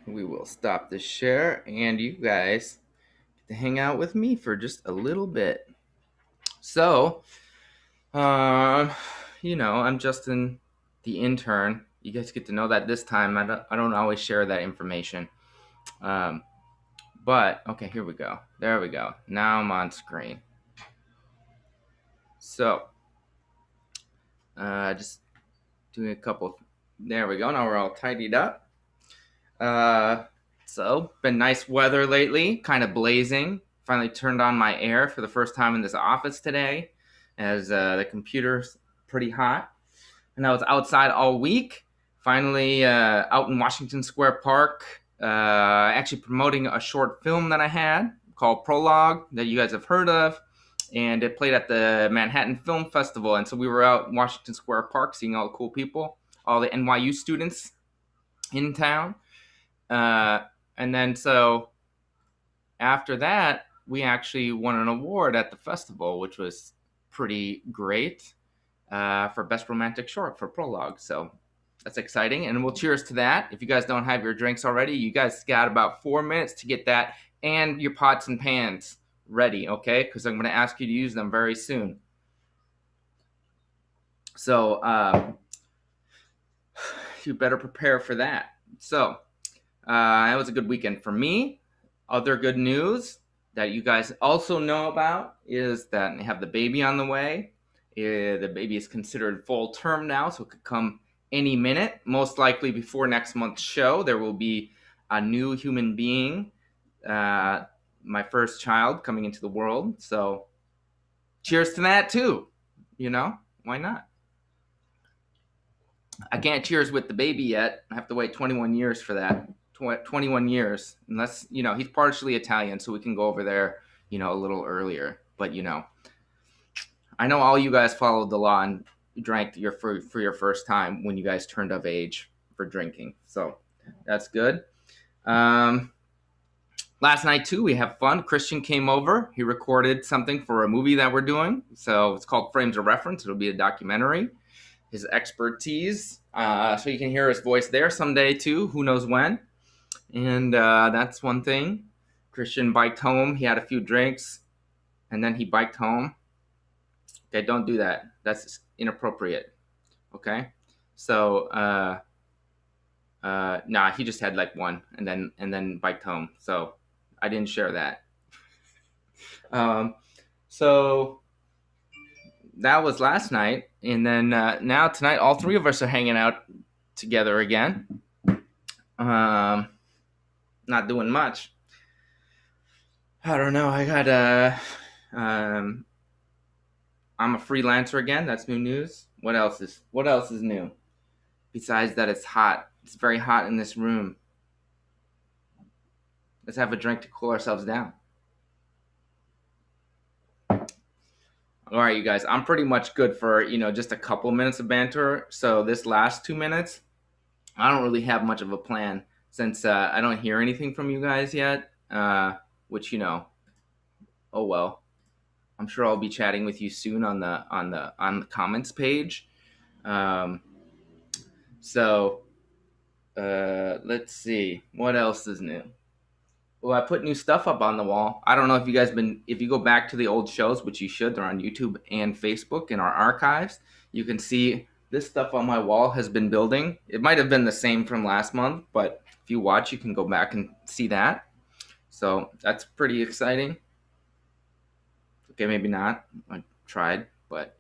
we will stop the share, and you guys get to hang out with me for just a little bit. So, um, I'm Justin, the intern. You guys get to know that this time. I don't always share that information. But okay, here we go. There we go. Now I'm on screen. So, just doing a couple. There we go. Now we're all tidied up. So been nice weather lately, kind of blazing. Finally turned on my air for the first time in this office today, as the computer's pretty hot. And I was outside all week. Finally out in Washington Square Park, actually promoting a short film that I had called Prologue that you guys have heard of. And it played at the Manhattan Film Festival. And so we were out in Washington Square Park seeing all the cool people, all the NYU students in town. And then so after that, we actually won an award at the festival, which was pretty great for Best Romantic Short for Prologue. So that's exciting. And we'll cheers to that. If you guys don't have your drinks already, you guys got about 4 minutes to get that and your pots and pans ready, okay? Because I'm going to ask you to use them very soon. So you better prepare for that. So that was a good weekend for me. Other good news that you guys also know about is that I have the baby on the way. The baby is considered full term now, so it could come any minute. Most likely before next month's show, there will be a new human being, my first child coming into the world. So cheers to that too. Why not? I can't cheers with the baby yet. I have to wait 21 years for that. 21 years, unless he's partially Italian, so we can go over there a little earlier. But I know all you guys followed the law and drank for your first time when you guys turned of age for drinking, so that's good. Last night too, we have fun. Christian came over. He recorded something for a movie that we're doing, so it's called Frames of Reference. It'll be a documentary. His expertise, so you can hear his voice there someday too, who knows when. And that's one thing. Christian biked home. He had a few drinks, and then he biked home. Okay, don't do that. That's inappropriate. Okay, so nah, he just had like one, and then biked home. So I didn't share that. So that was last night, and then now tonight, all three of us are hanging out together again. Not doing much. I don't know. I got I'm a freelancer again. That's new news. What else is new? Besides that, it's hot. It's very hot in this room. Let's have a drink to cool ourselves down. All right, you guys. I'm pretty much good for just a couple minutes of banter. So this last 2 minutes, I don't really have much of a plan since I don't hear anything from you guys yet. Which oh well. I'm sure I'll be chatting with you soon on the comments page. So let's see what else is new. Well, I put new stuff up on the wall. I don't know if you guys if you go back to the old shows, which you should, they're on YouTube and Facebook in our archives. You can see this stuff on my wall has been building. It might have been the same from last month, but if you watch, you can go back and see that. So that's pretty exciting. Okay, maybe not. I tried, but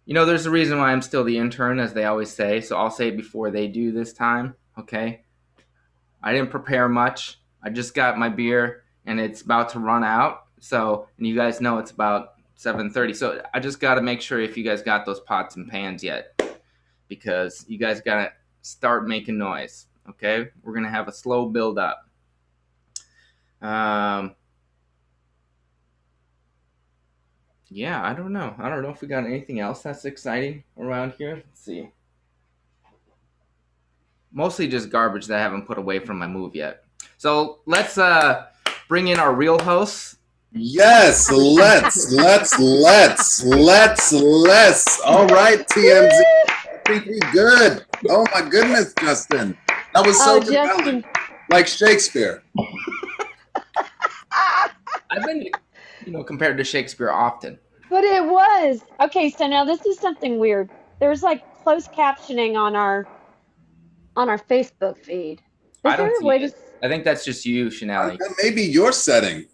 there's a reason why I'm still the intern, as they always say. So I'll say it before they do this time. Okay. I didn't prepare much. I just got my beer, and it's about to run out. So, and you guys know it's about 7:30. So I just got to make sure if you guys got those pots and pans yet, because you guys got to start making noise. Okay. We're going to have a slow build up. Yeah, I don't know. I don't know if we got anything else that's exciting around here. Let's see. Mostly just garbage that I haven't put away from my move yet. So let's bring in our real hosts. Yes, let's. All right, TMZ. I think we good. Oh my goodness, Justin. That was so Justin. compelling. Like Shakespeare. I've been, compared to Shakespeare often. But it was. Okay, so now this is something weird. There's like closed captioning on our Facebook feed. Is I there don't a see way it. to I think that's just you, Shonali. That may be your setting.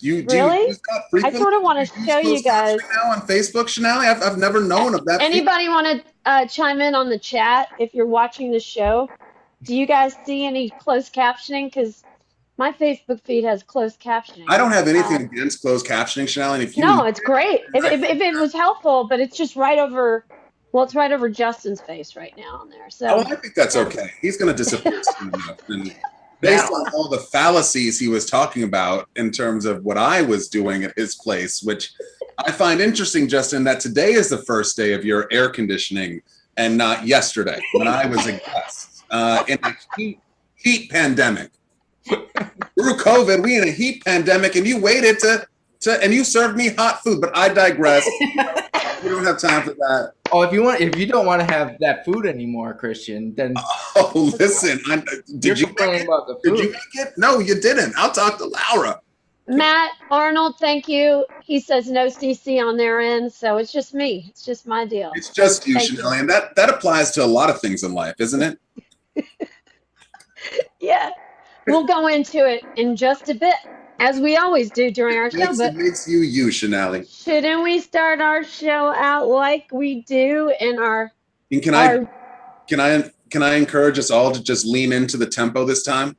You really? use that frequently? I sort of want to show you guys. Now on Facebook, Shonali? I've never known of that. Anybody want to chime in on the chat if you're watching the show? Do you guys see any closed captioning? Because my Facebook feed has closed captioning. I don't have anything against closed captioning, Shonali. If you no, it's great. If it was helpful, but it's just right over. Well, it's right over Justin's face right now on there. So I think that's okay. He's going to disappear soon enough. And based on all the fallacies he was talking about in terms of what I was doing at his place, which I find interesting, Justin, that today is the first day of your air conditioning and not yesterday when I was a guest in a heat pandemic. Through COVID, we in a heat pandemic, and you waited to and you served me hot food. But I digress. We don't have time for that. Oh, if you don't want to have that food anymore, Christian, then listen. Did you make it? About the food. Did you make it? No, you didn't. I'll talk to Laura. Matt Arnold, thank you. He says no CC on their end, so it's just me. It's just my deal. It's just you, Shonali, and that applies to a lot of things in life, isn't it? Yeah. We'll go into it in just a bit, as we always do during our show. But it makes you, Shonali. Shouldn't we start our show out like we do in our? And can I encourage us all to just lean into the tempo this time?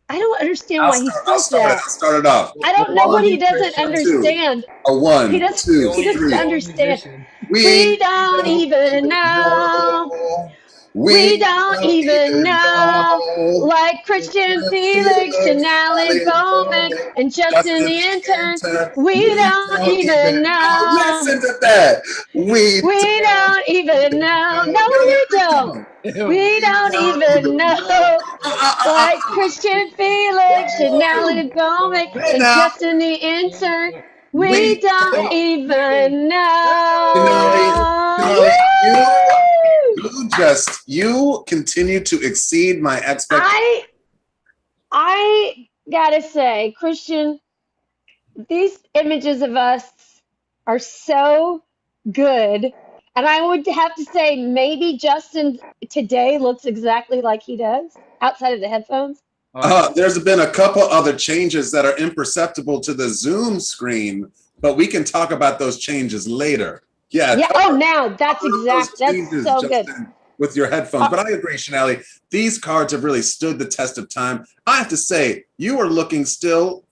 I don't understand why he says that. I'll start it off. I don't know what he doesn't understand. He doesn't understand. We don't even know. We don't even know, like Christian, Felix, Shonali, Bhowmik, and Justin the intern. We don't even know. Listen to that. We don't even know. No, we don't. We don't even know, like Christian, Felix, Shonali, Bhowmik, and Justin the intern. We don't even know. You continue to exceed my expectations. I gotta say, Christian, these images of us are so good. And I would have to say maybe Justin today looks exactly like he does outside of the headphones. There's been a couple other changes that are imperceptible to the Zoom screen, but we can talk about those changes later. Yeah. Oh, now that's exact. That's so good. With your headphones. But I agree, Shonali, these cards have really stood the test of time. I have to say, you are looking still,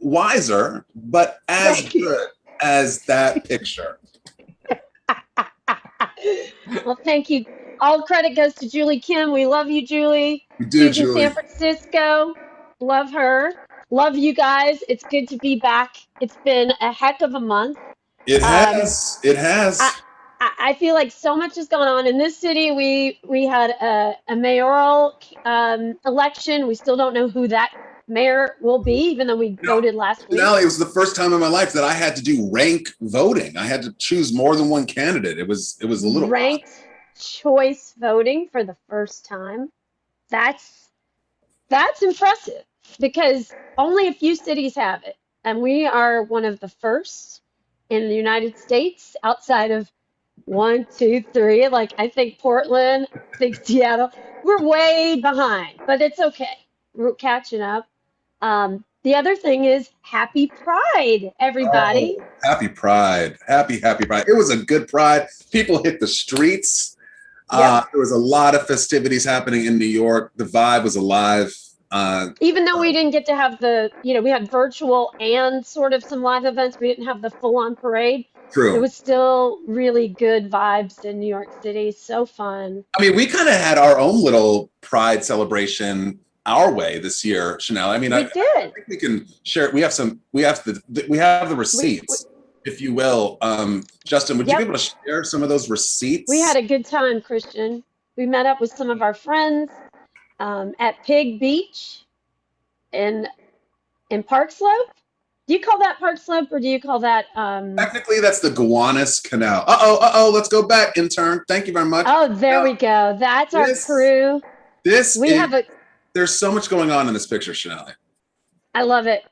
wiser, but as good as that picture. Well, thank you. All credit goes to Julie Kim. We love you, Julie. We do, She's in San Francisco. Love her. Love you guys. It's good to be back. It's been a heck of a month. It has. It has. I feel like so much has gone on in this city. We had a mayoral election. We still don't know who that mayor will be, even though we voted last week. It was the first time in my life that I had to do rank voting. I had to choose more than one candidate. It was a little ranked choice voting for the first time. That's impressive because only a few cities have it, and we are one of the first in the United States outside of 1, 2, 3. Like I think Portland, I think Seattle. We're way behind, but it's okay. We're catching up. The other thing is happy Pride, everybody. Oh, happy Pride. Happy Pride. It was a good Pride. People hit the streets. There was a lot of festivities happening in New York. The vibe was alive. Even though we didn't get to have we had virtual and sort of some live events, we didn't have the full-on parade. True. It was still really good vibes in New York City. So fun. I mean, we kind of had our own little Pride celebration our way this year, Shonali. I mean, I think we can share. We have the receipts, if you will. Justin, would you be able to share some of those receipts? We had a good time, Christian. We met up with some of our friends at Pig Beach in Park Slope. Do you call that Park Slope or do you call that? Technically, that's the Gowanus Canal. Let's go back, intern. Thank you very much. Oh, there we go. That's our crew. There's so much going on in this picture, Shonali. I love it.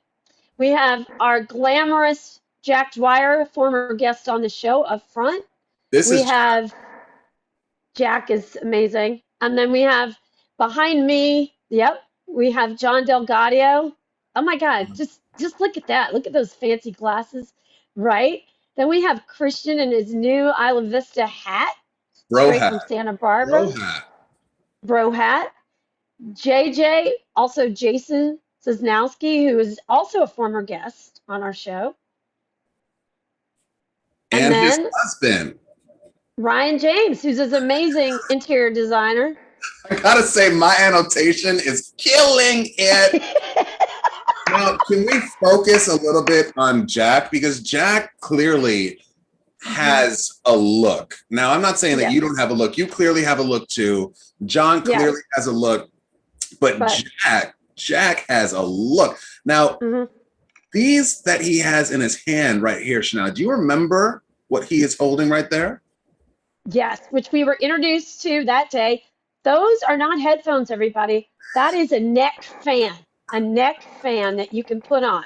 We have our glamorous Jack Dwyer, former guest on the show, up front. Jack is amazing. And then we have behind me, we have John Delgadio. Oh my God, just look at that. Look at those fancy glasses, right? Then we have Christian in his new Isla Vista hat, straight from Santa Barbara. Bro hat. JJ, also Jason Cisnowski, who is also a former guest on our show. And then his husband. Ryan James, who's this amazing interior designer. I gotta say, my annotation is killing it. Now, can we focus a little bit on Jack? Because Jack clearly has a look. Now, I'm not saying that you don't have a look. You clearly have a look too. John clearly has a look. But Jack has a look. Now, these that he has in his hand right here, Shonali, do you remember what he is holding right there? Yes, which we were introduced to that day. Those are not headphones, everybody. That is a neck fan that you can put on.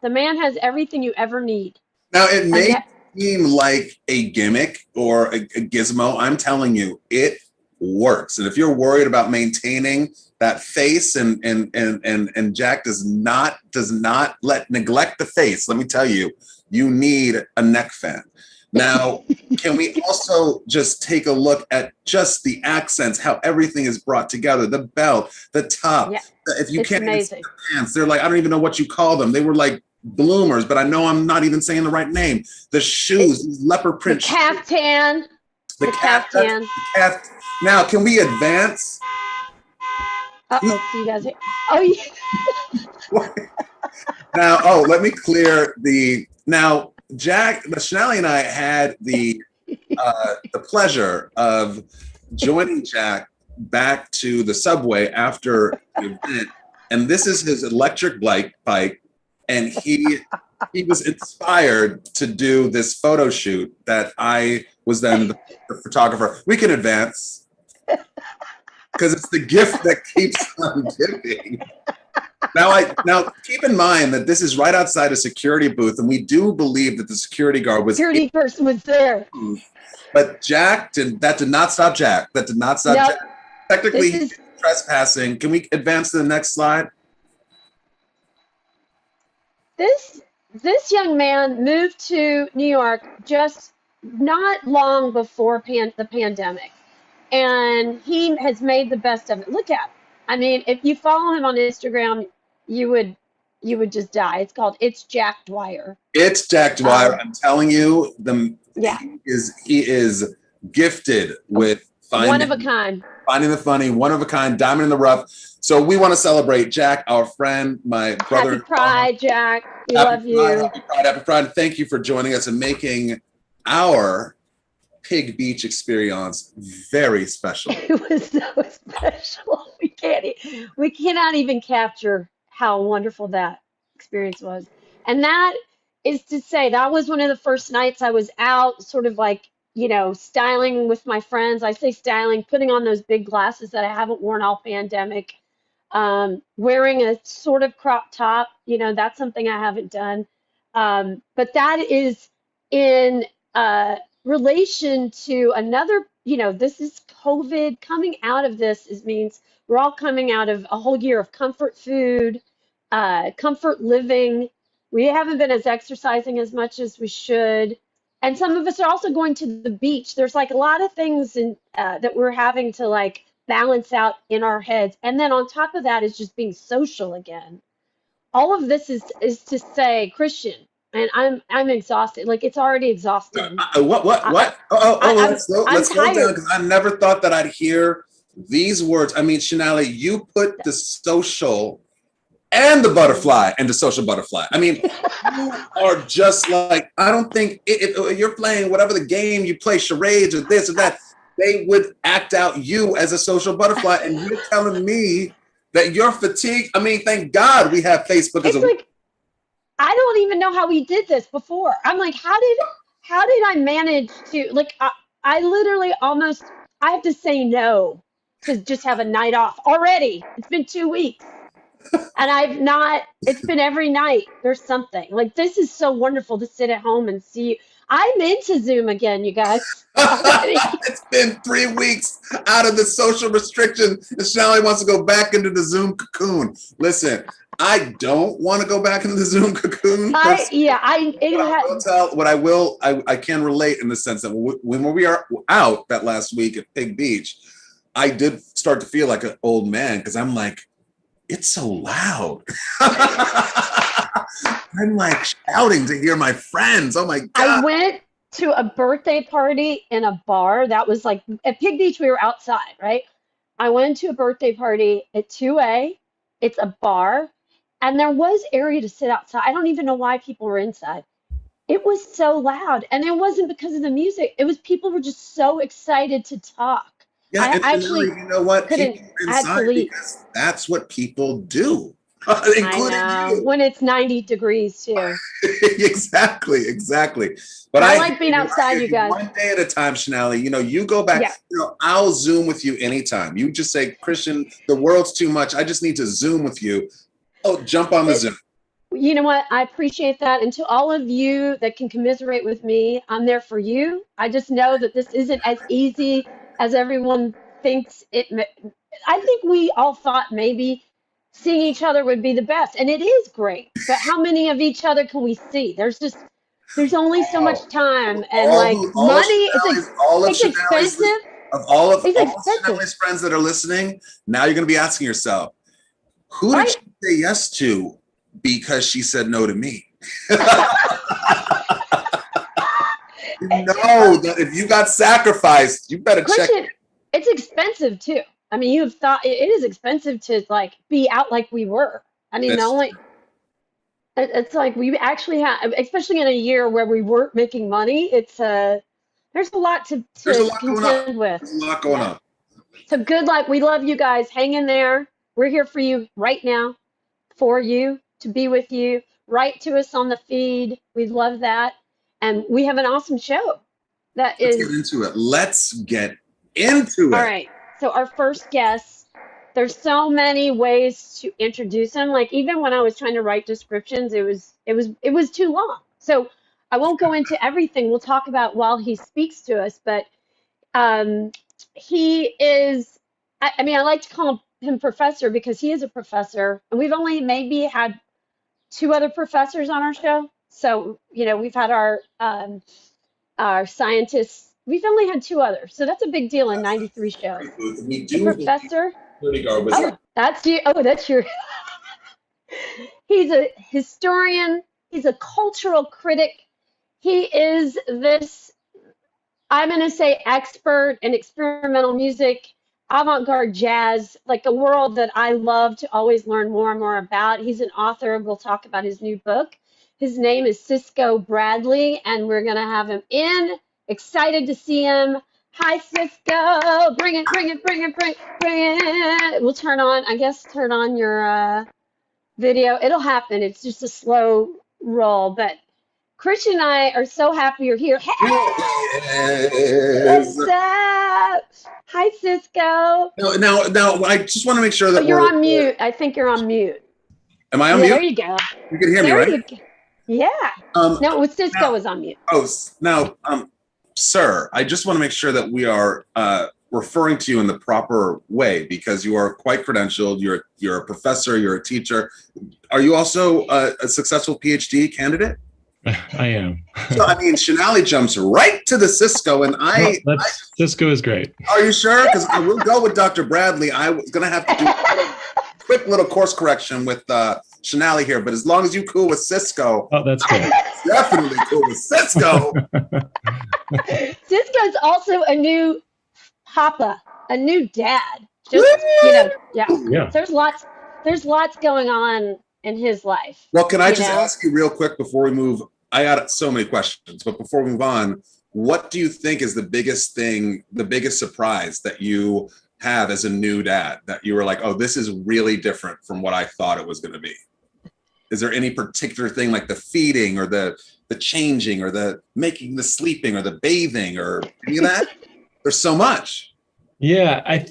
The man has everything you ever need. Now, it may seem like a gimmick or a gizmo. I'm telling you, it works. And if you're worried about maintaining that face, and Jack does not neglect the face, let me tell you, you need a neck fan. Now, can we also just take a look at just the accents, how everything is brought together, the belt, the top. Yeah, if you can't even see the pants, they're like, I don't even know what you call them. They were like bloomers, but I know I'm not even saying the right name. The shoes, these leopard print shoes. Caftan. The caftan. Now, can we advance? Uh-oh, so you guys hear? Oh, yeah. Now, let me clear now, Jack, Shonali and I had the pleasure of joining Jack back to the subway after the event, and this is his electric bike, and he was inspired to do this photo shoot that I was then the photographer. We can advance because it's the gift that keeps on giving. Now, keep in mind that this is right outside a security booth, and we do believe that the security person was there. But that did not stop Jack. That did not stop Jack. Technically, he's trespassing. Can we advance to the next slide? This young man moved to New York just not long before the pandemic, and he has made the best of it. Look at him. I mean, if you follow him on Instagram, you would just die. It's called It's Jack Dwyer. It's Jack Dwyer. I'm telling you, he is gifted with finding the funny, one of a kind, diamond in the rough. So we want to celebrate Jack, our friend, my brother. Happy Pride, Jack. We love you. Happy Pride. Thank you for joining us and making our Pig Beach experience very special. It was so special. We cannot even capture how wonderful that experience was. And that is to say, that was one of the first nights I was out, sort of like, styling with my friends. I say styling, putting on those big glasses that I haven't worn all pandemic, wearing a sort of crop top. That's something I haven't done. But that is in relation to another, this is COVID. Coming out of this means we're all coming out of a whole year of comfort food, comfort living. We haven't been exercising as much as we should. And some of us are also going to the beach. There's like a lot of things that we're having to like balance out in our heads. And then on top of that is just being social again. All of this is to say, Christian, and I'm exhausted. Like, it's already exhausting. What? Let's slow down, because I never thought that I'd hear these words. I mean, Shonali, you put the social and the butterfly into social butterfly. I mean, you are just like, I don't think if you're playing whatever the game you play, charades or this or that, they would act out you as a social butterfly. And you're telling me that you're fatigued. I mean, thank God we have Facebook as a... I don't even know how we did this before. I'm like, how did I manage to, like, I literally I have to say no to just have a night off already. It's been 2 weeks. And it's been every night. There's something. Like, this is so wonderful to sit at home and see you. I'm into Zoom again, you guys. It's been 3 weeks out of the social restriction, and Shonali wants to go back into the Zoom cocoon. Listen, I don't want to go back into the Zoom cocoon. I can relate in the sense that when we are out that last week at Pig Beach, I did start to feel like an old man because I'm like, it's so loud. I'm like shouting to hear my friends. Oh my God. I went to a birthday party in a bar that was like at Pig Beach. We were outside, right? I went to a birthday party at 2A. It's a bar, and there was area to sit outside. I don't even know why people were inside. It was so loud, and it wasn't because of the music. It was people were just so excited to talk. Yeah, I actually, you know what? Couldn't Inside because that's what people do, including you. When it's 90 degrees too. Exactly. But I like being outside, you guys. One day at a time, Shonali. You go back. Yeah. I'll Zoom with you anytime. You just say, Christian, the world's too much. I just need to Zoom with you. Oh, jump on the Zoom. You know what? I appreciate that. And to all of you that can commiserate with me, I'm there for you. I just know that this isn't as easy as everyone thinks it. I think we all thought maybe seeing each other would be the best, and it is great. But how many of each other can we see? There's only so much time, and money. It's expensive. Of all of Shonali's friends that are listening, now you're going to be asking yourself, who did she say yes to because she said no to me? That if you got sacrificed, you better check. It's expensive too. I mean, you've thought it is expensive to be out like we were. I mean, it's like we actually have, especially in a year where we weren't making money. There's a lot to contend with. There's a lot going on. So good luck. We love you guys. Hang in there. We're here for you right now, for you, to be with you. Write to us on the feed. We'd love that. And we have an awesome show. Let's get into it. All right. So our first guest, there's so many ways to introduce him. Like, even when I was trying to write descriptions, it was too long. So I won't go into everything. We'll talk about while he speaks to us. But he is, I mean, I like to call him professor because he is a professor. And we've only maybe had 2 other professors on our show. So, we've had our scientists. We've only had 2 others. So that's a big deal in 93 shows. Professor. That's you. Oh, that's your. He's a historian. He's a cultural critic. He is this, I'm going to say, expert in experimental music, avant-garde jazz, like a world that I love to always learn more and more about. He's an author. We'll talk about his new book. His name is Cisco Bradley, and we're going to have him in. Excited to see him. Hi, Cisco. Bring it. We'll turn on your video. It'll happen. It's just a slow roll. But Christian and I are so happy you're here. Hey! What's up? Hi, Cisco. Now, I just want to make sure that you're on mute. I think you're on mute. Am I on mute? There you go. You can hear me, right? Yeah. No, Cisco is on mute. Oh, now, sir, I just want to make sure that we are referring to you in the proper way because you are quite credentialed. You're a professor. You're a teacher. Are you also a successful PhD candidate? I am. So, I mean, Shonali jumps right to the Cisco, and Cisco is great. Are you sure? Because I will go with Dr. Bradley. I was going to have to do a quick little course correction with Shonali here, but as long as you're cool with Cisco. Oh, that's good. Definitely cool with Cisco. Cisco's also a new papa, a new dad. Just, yeah. There's lots going on in his life. Well, can I just ask you real quick before we move? I got so many questions, but before we move on, what do you think is the biggest surprise that you have as a new dad that you were like, oh, this is really different from what I thought it was going to be? Is there any particular thing like the feeding or the changing or the making the sleeping or the bathing or any of that? There's so much. Yeah,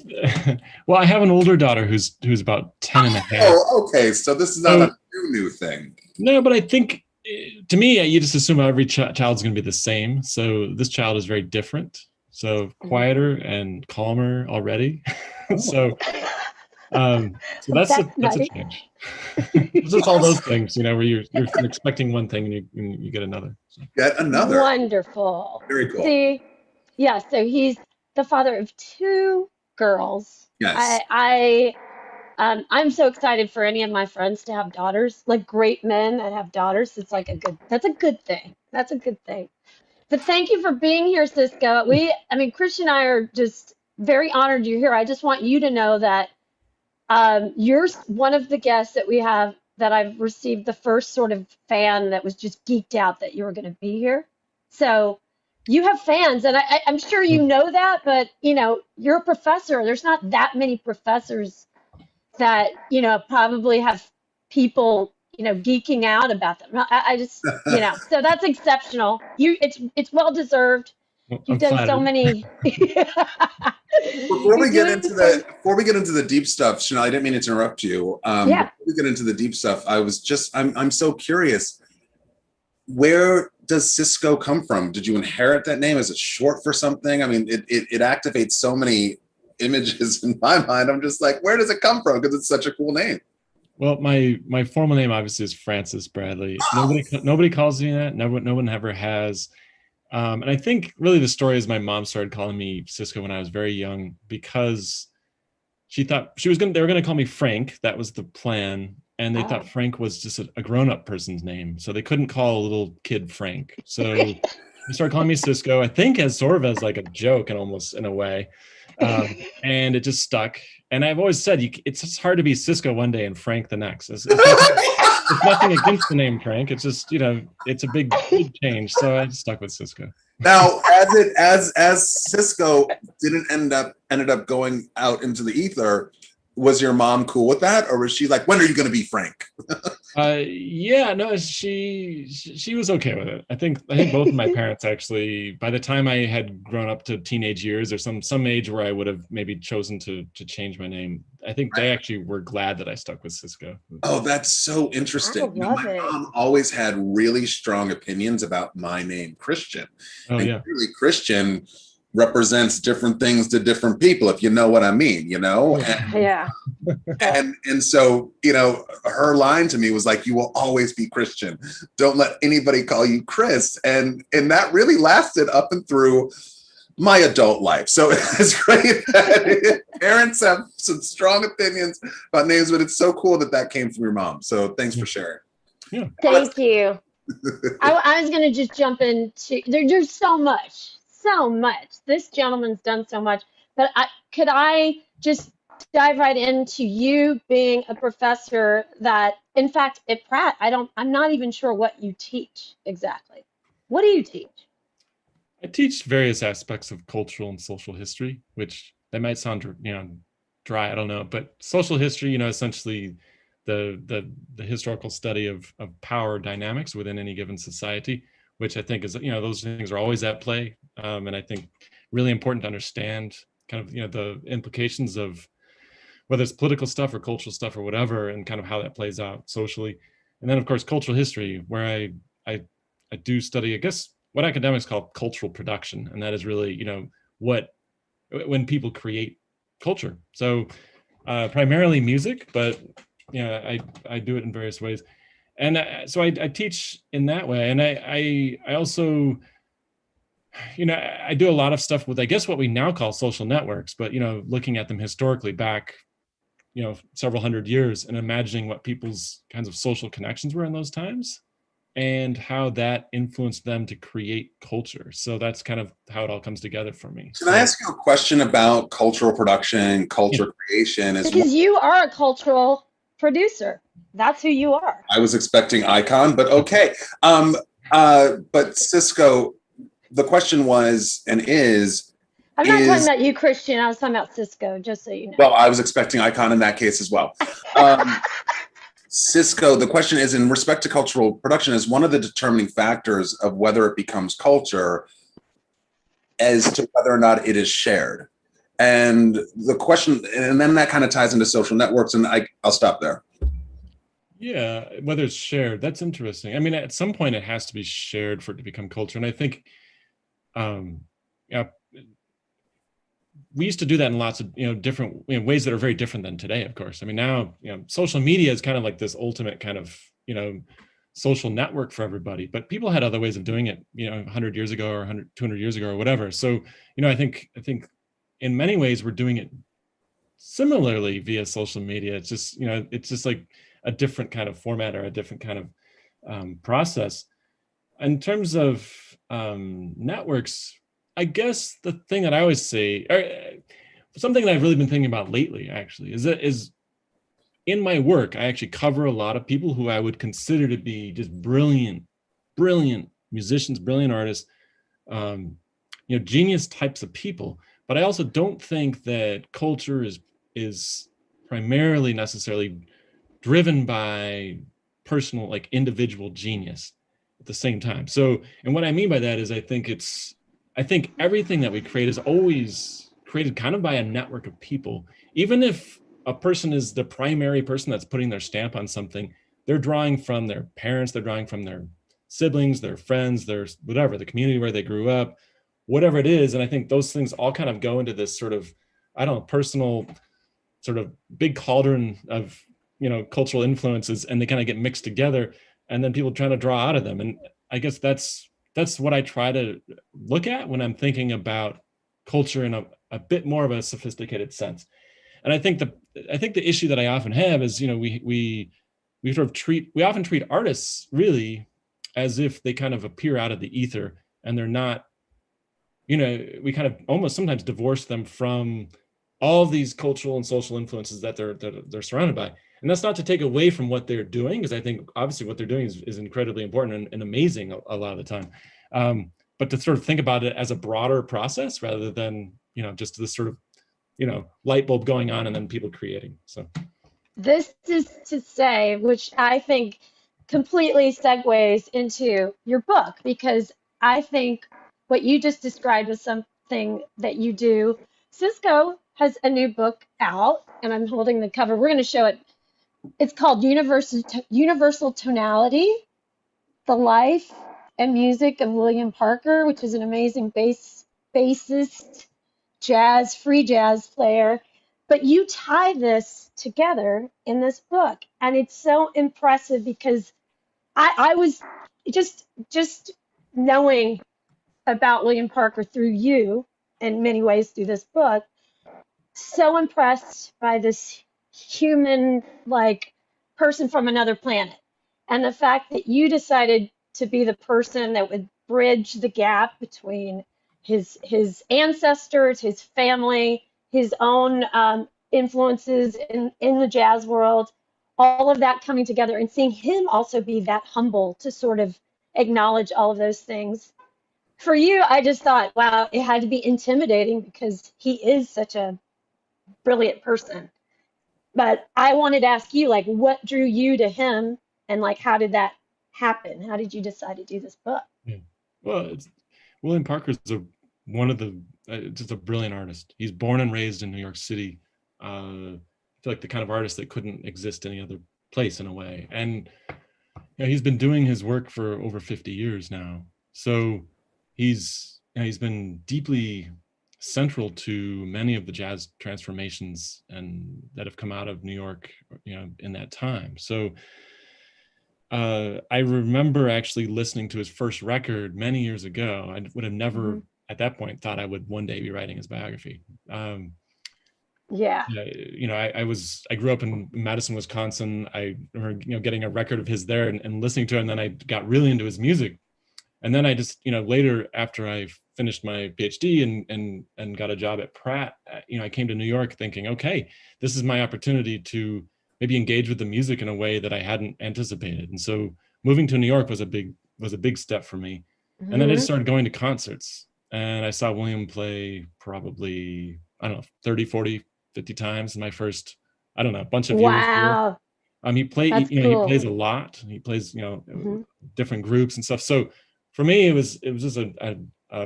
well, I have an older daughter who's about 10 and a half. Oh, okay. So this is not a new thing. No, but I think to me, you just assume every child's going to be the same. So this child is very different. So quieter and calmer already. so that's a change. It's just all those things, where you're expecting one thing and you get another. So. Get another. Wonderful. Very cool. See, yeah. So he's the father of 2 girls. Yes. I'm so excited for any of my friends to have daughters, like great men that have daughters. It's like that's a good thing. That's a good thing. But thank you for being here, Cisco. Christian and I are just very honored you're here. I just want you to know that you're one of the guests that we have that I've received the first sort of fan that was just geeked out that you were going to be here. So you have fans, and I'm sure you know that, but you're a professor. There's not that many professors that probably have people geeking out about them. I just so that's exceptional. It's well deserved. You've done so many. Before we get into the deep stuff, Shonali, I didn't mean to interrupt you. Before we get into the deep stuff, I'm so curious. Where does Cisco come from? Did you inherit that name? Is it short for something? I mean, it activates so many images in my mind. I'm just like, where does it come from? Because it's such a cool name. Well, my formal name obviously is Francis Bradley. Nobody calls me that. No one ever has. And I think really the story is my mom started calling me Cisco when I was very young because she thought they were going to call me Frank. That was the plan. And they thought Frank was just a grown-up person's name. So they couldn't call a little kid Frank. So they started calling me Cisco, I think as like a joke and almost in a way. And it just stuck. And I've always said it's just hard to be Cisco one day and Frank the next. It's nothing against the name Frank. It's just it's a big change. So I stuck with Cisco. Now, as Cisco ended up going out into the ether, was your mom cool with that, or was she like, when are you going to be Frank? Yeah, no, she was okay with it. I think both of my parents actually, by the time I had grown up to teenage years or some age where I would have maybe chosen to change my name, I think they actually were glad that I stuck with Cisco. Oh, that's so interesting. My mom always had really strong opinions about my name, Christian. Yeah. Really, Christian represents different things to different people, if you know what I mean, And so, her line to me was like, you will always be Christian. Don't let anybody call you Chris. And that really lasted up and through my adult life. So it's great that parents have some strong opinions about names, but it's so cool that came from your mom. So thanks for sharing. Yeah. Thank you. I was going to just jump into, there's so much. This gentleman's done so much, but could I just dive right into you being a professor that, in fact, at Pratt, I'm not even sure what you teach exactly. What do you teach? I teach various aspects of cultural and social history, which that might sound, dry. I don't know, but social history, essentially the historical study of power dynamics within any given society, which I think is, those things are always at play. And I think really important to understand kind of, the implications of whether it's political stuff or cultural stuff or whatever, and kind of how that plays out socially. And then of course, cultural history, where I do study, I guess, what academics call cultural production. And that is really, when people create culture. So primarily music, but I do it in various ways. And so I teach in that way. And I also, I do a lot of stuff with, I guess, what we now call social networks, but, looking at them historically back, several hundred years and imagining what people's kinds of social connections were in those times and how that influenced them to create culture. So that's kind of how it all comes together for me. Can I ask you a question about cultural production, culture creation? Because you are a cultural producer. That's who you are. I was expecting icon, but okay. But Cisco, the question was and is. I'm not talking about you, Christian. I was talking about Cisco, just so you know. Well, I was expecting icon in that case as well. Cisco, the question is, in respect to cultural production, is one of the determining factors of whether it becomes culture as to whether or not it is shared. And the question, and then that kind of ties into social networks, and I'll stop there. Yeah, whether it's shared, that's interesting. I mean, at some point it has to be shared for it to become culture. And I think, yeah, we used to do that in lots of, different ways that are very different than today, of course. I mean, now, social media is kind of like this ultimate kind of, social network for everybody, but people had other ways of doing it, 100 years ago or 100, 200 years ago or whatever. So, I think in many ways we're doing it similarly via social media. It's just like a different kind of format or a different kind of process. In terms of networks, I guess the thing that I always say, or something that I've really been thinking about lately, actually, is in my work, I actually cover a lot of people who I would consider to be just brilliant musicians, brilliant artists, genius types of people. But I also don't think that culture is primarily necessarily driven by personal, like individual genius at the same time. So, and what I mean by that is I think everything that we create is always created kind of by a network of people. Even if a person is the primary person that's putting their stamp on something, they're drawing from their parents, they're drawing from their siblings, their friends, their whatever, the community where they grew up, whatever it is. And I think those things all kind of go into this sort of, personal sort of big cauldron of, cultural influences, and they kind of get mixed together, and then people trying to draw out of them. And I guess that's what I try to look at when I'm thinking about culture in a bit more of a sophisticated sense. And I think the issue that I often have is, we often treat artists really as if they kind of appear out of the ether, and they're not, we kind of almost sometimes divorce them from all these cultural and social influences that they're surrounded by. And that's not to take away from what they're doing, because I think obviously what they're doing is incredibly important and amazing a lot of the time. But to sort of think about it as a broader process rather than, just this sort of, light bulb going on and then people creating. So This is to say, which I think completely segues into your book, because I think what you just described was something that you do. Cisco has a new book out, and I'm holding the cover. We're going to show it. It's called Universal Tonality, The Life and Music of William Parker, which is an amazing bassist, free jazz player. But you tie this together in this book, and it's so impressive because I was just knowing about William Parker through you, in many ways through this book, so impressed by this human like person from another planet, and the fact that you decided to be the person that would bridge the gap between his ancestors, his family, his own influences in the jazz world, all of that coming together, and seeing him also be that humble to sort of acknowledge all of those things. For you, I just thought, wow, it had to be intimidating because he is such a brilliant person. But I wanted to ask you, like, what drew you to him, and like, how did that happen? How did you decide to do this book? Yeah. Well, William Parker's just a brilliant artist. He's born and raised in New York City. I feel like the kind of artist that couldn't exist any other place in a way. And he's been doing his work for over 50 years now. So he's been deeply central to many of the jazz transformations and that have come out of New York, in that time. So I remember actually listening to his first record many years ago. I would have never at that point thought I would one day be writing his biography. Yeah. I grew up in Madison, Wisconsin. I remember, getting a record of his there and listening to it. And then I got really into his music. And then I just, later after I finished my PhD and got a job at Pratt, I came to New York thinking, okay, this is my opportunity to maybe engage with the music in a way that I hadn't anticipated. And so moving to New York was a big step for me. Mm-hmm. And then I just started going to concerts, and I saw William play probably, 30, 40, 50 times in my first, bunch of years. Wow. He cool. He plays a lot. He plays, different groups and stuff. So for me, it was just a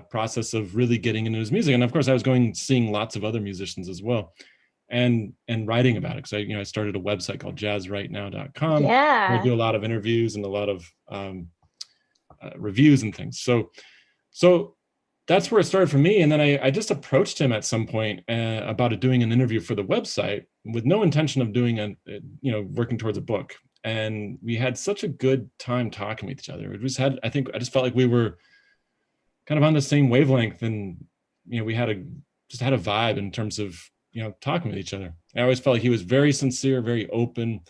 process of really getting into his music. And of course, I was seeing lots of other musicians as well, and writing about it. Because I started a website called jazzrightnow.com. Yeah. I do a lot of interviews and a lot of reviews and things. So that's where it started for me. And then I just approached him at some point about doing an interview for the website with no intention of doing working towards a book. And we had such a good time talking with each other. I just felt like we were kind of on the same wavelength, and we had a vibe in terms of talking with each other. I always felt like he was very sincere, very open,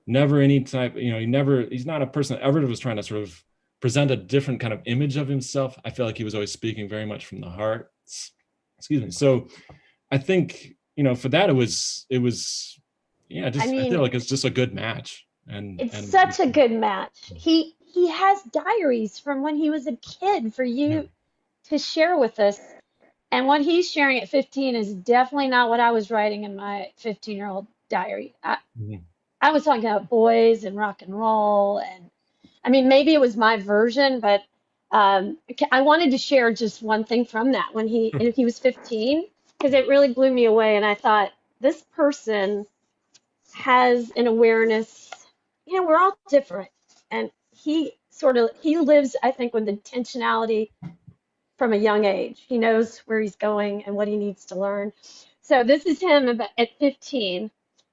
never any type, he's not a person that ever was trying to sort of present a different kind of image of himself. I feel like he was always speaking very much from the heart. Excuse me. So I think, for that, I feel like it's just a good match. And such a good match. He has diaries from when he was a kid for you to share with us. And what he's sharing at 15 is definitely not what I was writing in my 15-year-old diary. I was talking about boys and rock and roll, and I mean, maybe it was my version, but I wanted to share just one thing from that when he was 15, because it really blew me away. And I thought, this person has an awareness, we're all different. And he lives, I think, with intentionality from a young age. He knows where he's going and what he needs to learn. So this is him at 15. It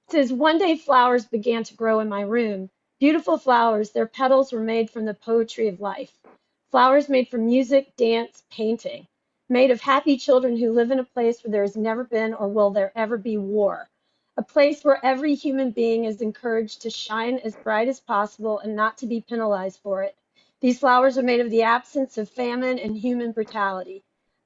says, one day flowers began to grow in my room. Beautiful flowers, their petals were made from the poetry of life. Flowers made from music, dance, painting. Made of happy children who live in a place where there has never been or will there ever be war. A place where every human being is encouraged to shine as bright as possible and not to be penalized for it. These flowers are made of the absence of famine and human brutality.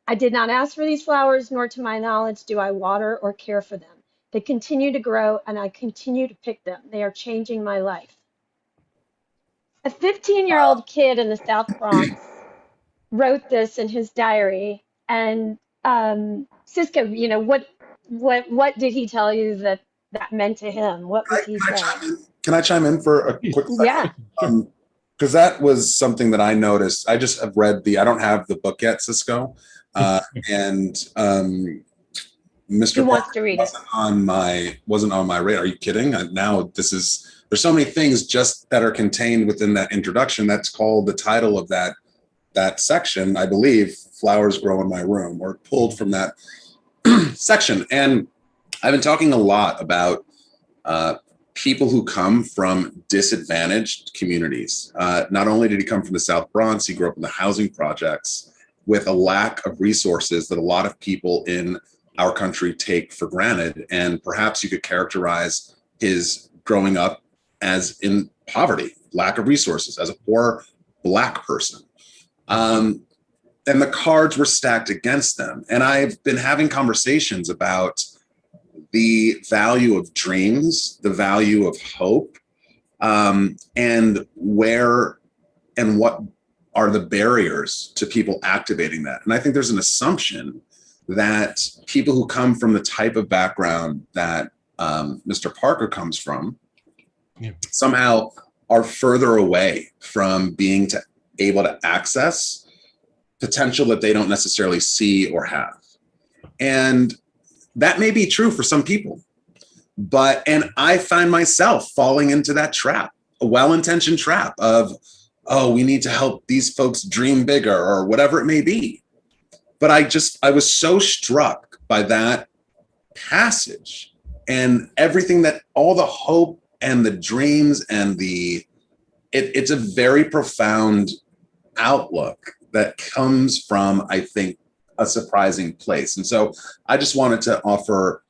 I did not ask for these flowers, nor to my knowledge do I water or care for them. They continue to grow, and I continue to pick them. They are changing my life. A 15-year-old kid in the South Bronx wrote this in his diary. And Cisco, what did he tell you that meant to him? What was he saying? Can I chime in for a quick second? Yeah. Because that was something that I noticed. I just have read I don't have the book yet, Cisco. And Mr. wants to read wasn't on my radar. Are you kidding? There's so many things just that are contained within that introduction. That's called the title of that section, I believe, Flowers Grow in My Room, or pulled from that section. And I've been talking a lot about people who come from disadvantaged communities. Not only did he come from the South Bronx, he grew up in the housing projects with a lack of resources that a lot of people in our country take for granted. And perhaps you could characterize his growing up as in poverty, lack of resources, as a poor Black person. And the cards were stacked against them. And I've been having conversations about the value of dreams, the value of hope, and where and what are the barriers to people activating that. And I think there's an assumption that people who come from the type of background that Mr. Parker comes from somehow are further away from being able to access potential that they don't necessarily see or have. And that may be true for some people, and I find myself falling into that trap, a well-intentioned trap of, oh, we need to help these folks dream bigger or whatever it may be. But I was so struck by that passage and everything, that all the hope and the dreams and it's a very profound outlook that comes from, I think, a surprising place. And so I just wanted to offer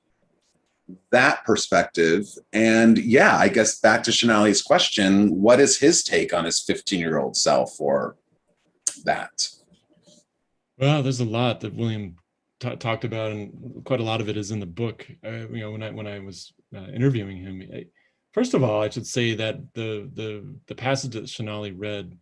that perspective. And yeah, I guess back to Shonali's question, what is his take on his 15-year-old self or that? Well, there's a lot that William talked about, and quite a lot of it is in the book. When I was interviewing him, first of all, I should say that the passage that Shonali read,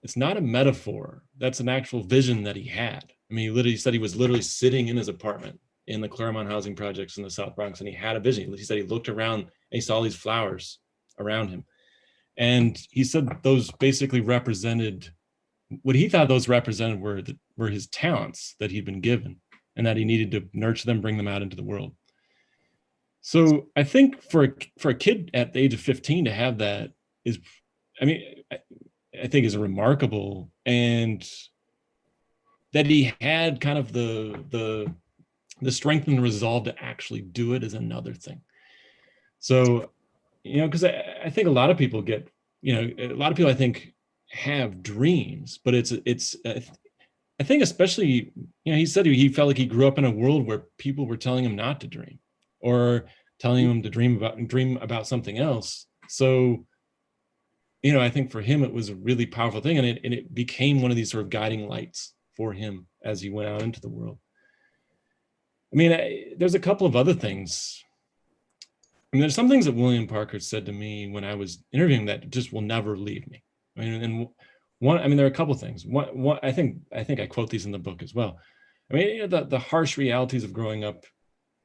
it's not a metaphor. That's an actual vision that he had. I mean, he literally said he was literally sitting in his apartment in the Claremont housing projects in the South Bronx, and he had a vision. He said he looked around and he saw these flowers around him. And he said those basically represented, what he thought those represented were were his talents that he'd been given, and that he needed to nurture them, bring them out into the world. So I think for a kid at the age of 15 to have that is, I mean, I think is remarkable, and that he had kind of the strength and resolve to actually do it is another thing. So, because I think a lot of people get, a lot of people I think have dreams, but it's I think especially, he said he felt like he grew up in a world where people were telling him not to dream, or telling him to dream about something else. So, I think for him it was a really powerful thing, and it became one of these sort of guiding lights for him as he went out into the world. I mean, there's a couple of other things. I mean, there's some things that William Parker said to me when I was interviewing that just will never leave me. I mean, and there are a couple of things. One, I think I quote these in the book as well. I mean, the harsh realities of growing up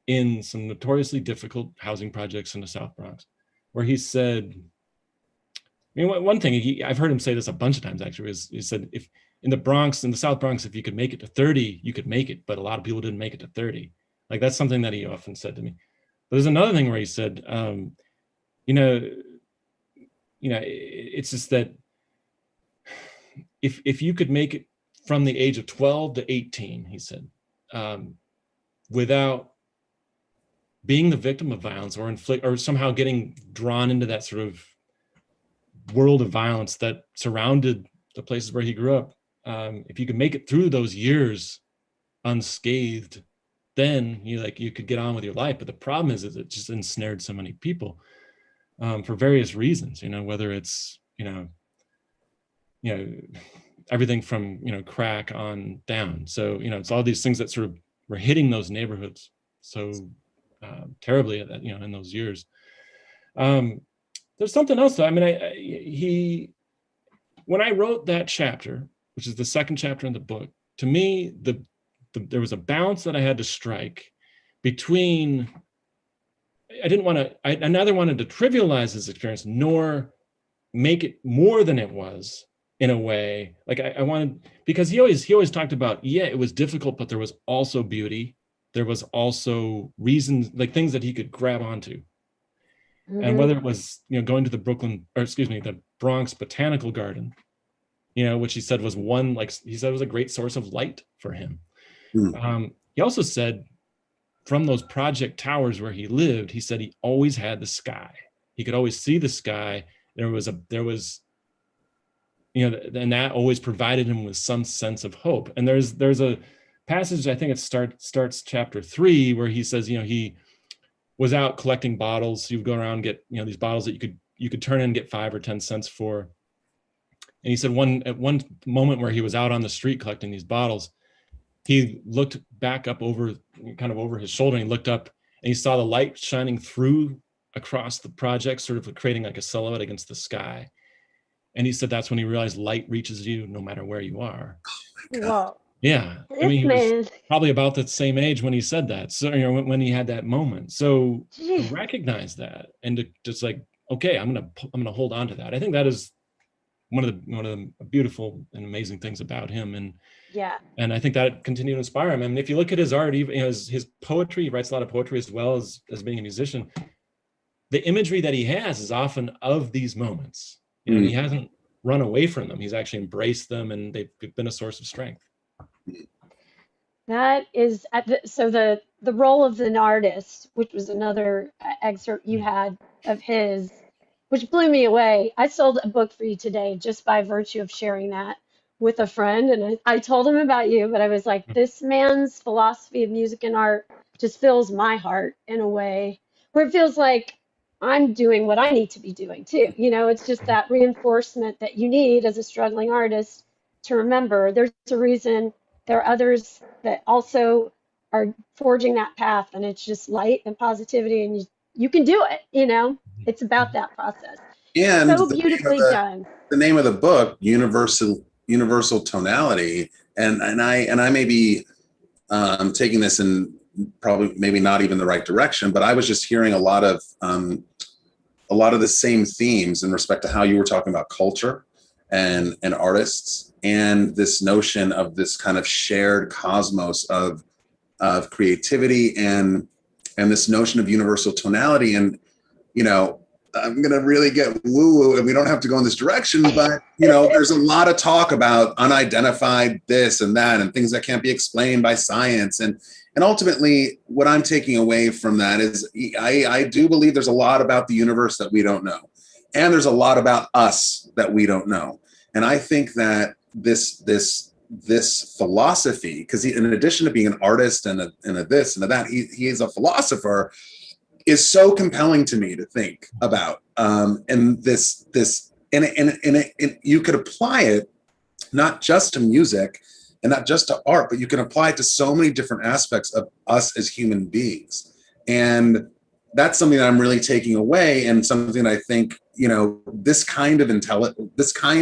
in some notoriously difficult housing projects in the South Bronx, where he said, I mean, one thing I've heard him say this a bunch of times actually, is he said, if in the South Bronx, if you could make it to 30, you could make it, but a lot of people didn't make it to 30. Like, that's something that he often said to me. But there's another thing where he said, it's just that if you could make it from the age of 12 to 18, he said, without being the victim of violence or somehow getting drawn into that sort of world of violence that surrounded the places where he grew up, if you could make it through those years unscathed, then you could get on with your life. But the problem is it just ensnared so many people for various reasons, whether it's, everything from, crack on down. So, it's all these things that sort of were hitting those neighborhoods so terribly at that, in those years. There's something else though. I mean, when I wrote that chapter, which is the second chapter in the book, to me, there was a balance that I had to strike between, I neither wanted to trivialize his experience nor make it more than it was, in a way. Like I wanted, because he always talked about, it was difficult, but there was also beauty. There was also reasons, like things that he could grab onto. Mm-hmm. And whether it was, going to the Bronx Botanical Garden, which he said was was a great source of light for him. Mm. He also said from those project towers where he lived, he said he always had the sky. He could always see the sky. There was, and that always provided him with some sense of hope. And there's a passage, I think it starts chapter 3, where he says, he was out collecting bottles. He would go around and get, these bottles that you could turn in and get 5 or 10 cents for. And he said at one moment where he was out on the street collecting these bottles, he looked back up over his shoulder, and he looked up and he saw the light shining through across the project, sort of creating like a silhouette against the sky. And he said that's when he realized light reaches you no matter where you are. Oh wow. Yeah. I mean, he was probably about the same age when he said that. So, when he had that moment. So to recognize that and to just like, okay, I'm gonna hold on to that. I think that is one of the beautiful and amazing things about him. And I think that continued to inspire him. I mean, if you look at his art, even his poetry, he writes a lot of poetry as well as being a musician. The imagery that he has is often of these moments. He hasn't run away from them. He's actually embraced them, and they've been a source of strength. That is so the role of an artist, which was another excerpt you had of his, which blew me away. I sold a book for you today just by virtue of sharing that with a friend, and I told him about you, but I was like, this man's philosophy of music and art just fills my heart in a way where it feels like I'm doing what I need to be doing too. It's just that reinforcement that you need as a struggling artist to remember there's a reason there are others that also are forging that path, and it's just light and positivity, and you can do it. It's about that process. And so beautifully done. The name of the book, Universal Tonality, and I may be taking this in probably maybe not even the right direction, but I was just hearing a lot of the same themes in respect to how you were talking about culture and artists, and this notion of this kind of shared cosmos of creativity and this notion of universal tonality. And I'm going to really get woo-woo, and we don't have to go in this direction, but, there's a lot of talk about unidentified this and that and things that can't be explained by science. And ultimately, what I'm taking away from that is I do believe there's a lot about the universe that we don't know. And there's a lot about us that we don't know. And I think that this philosophy, because in addition to being an artist and a this and a that, he is a philosopher, is so compelling to me to think about. And you could apply it not just to music and not just to art, but you can apply it to so many different aspects of us as human beings. And that's something that I'm really taking away, and something that I think, this kind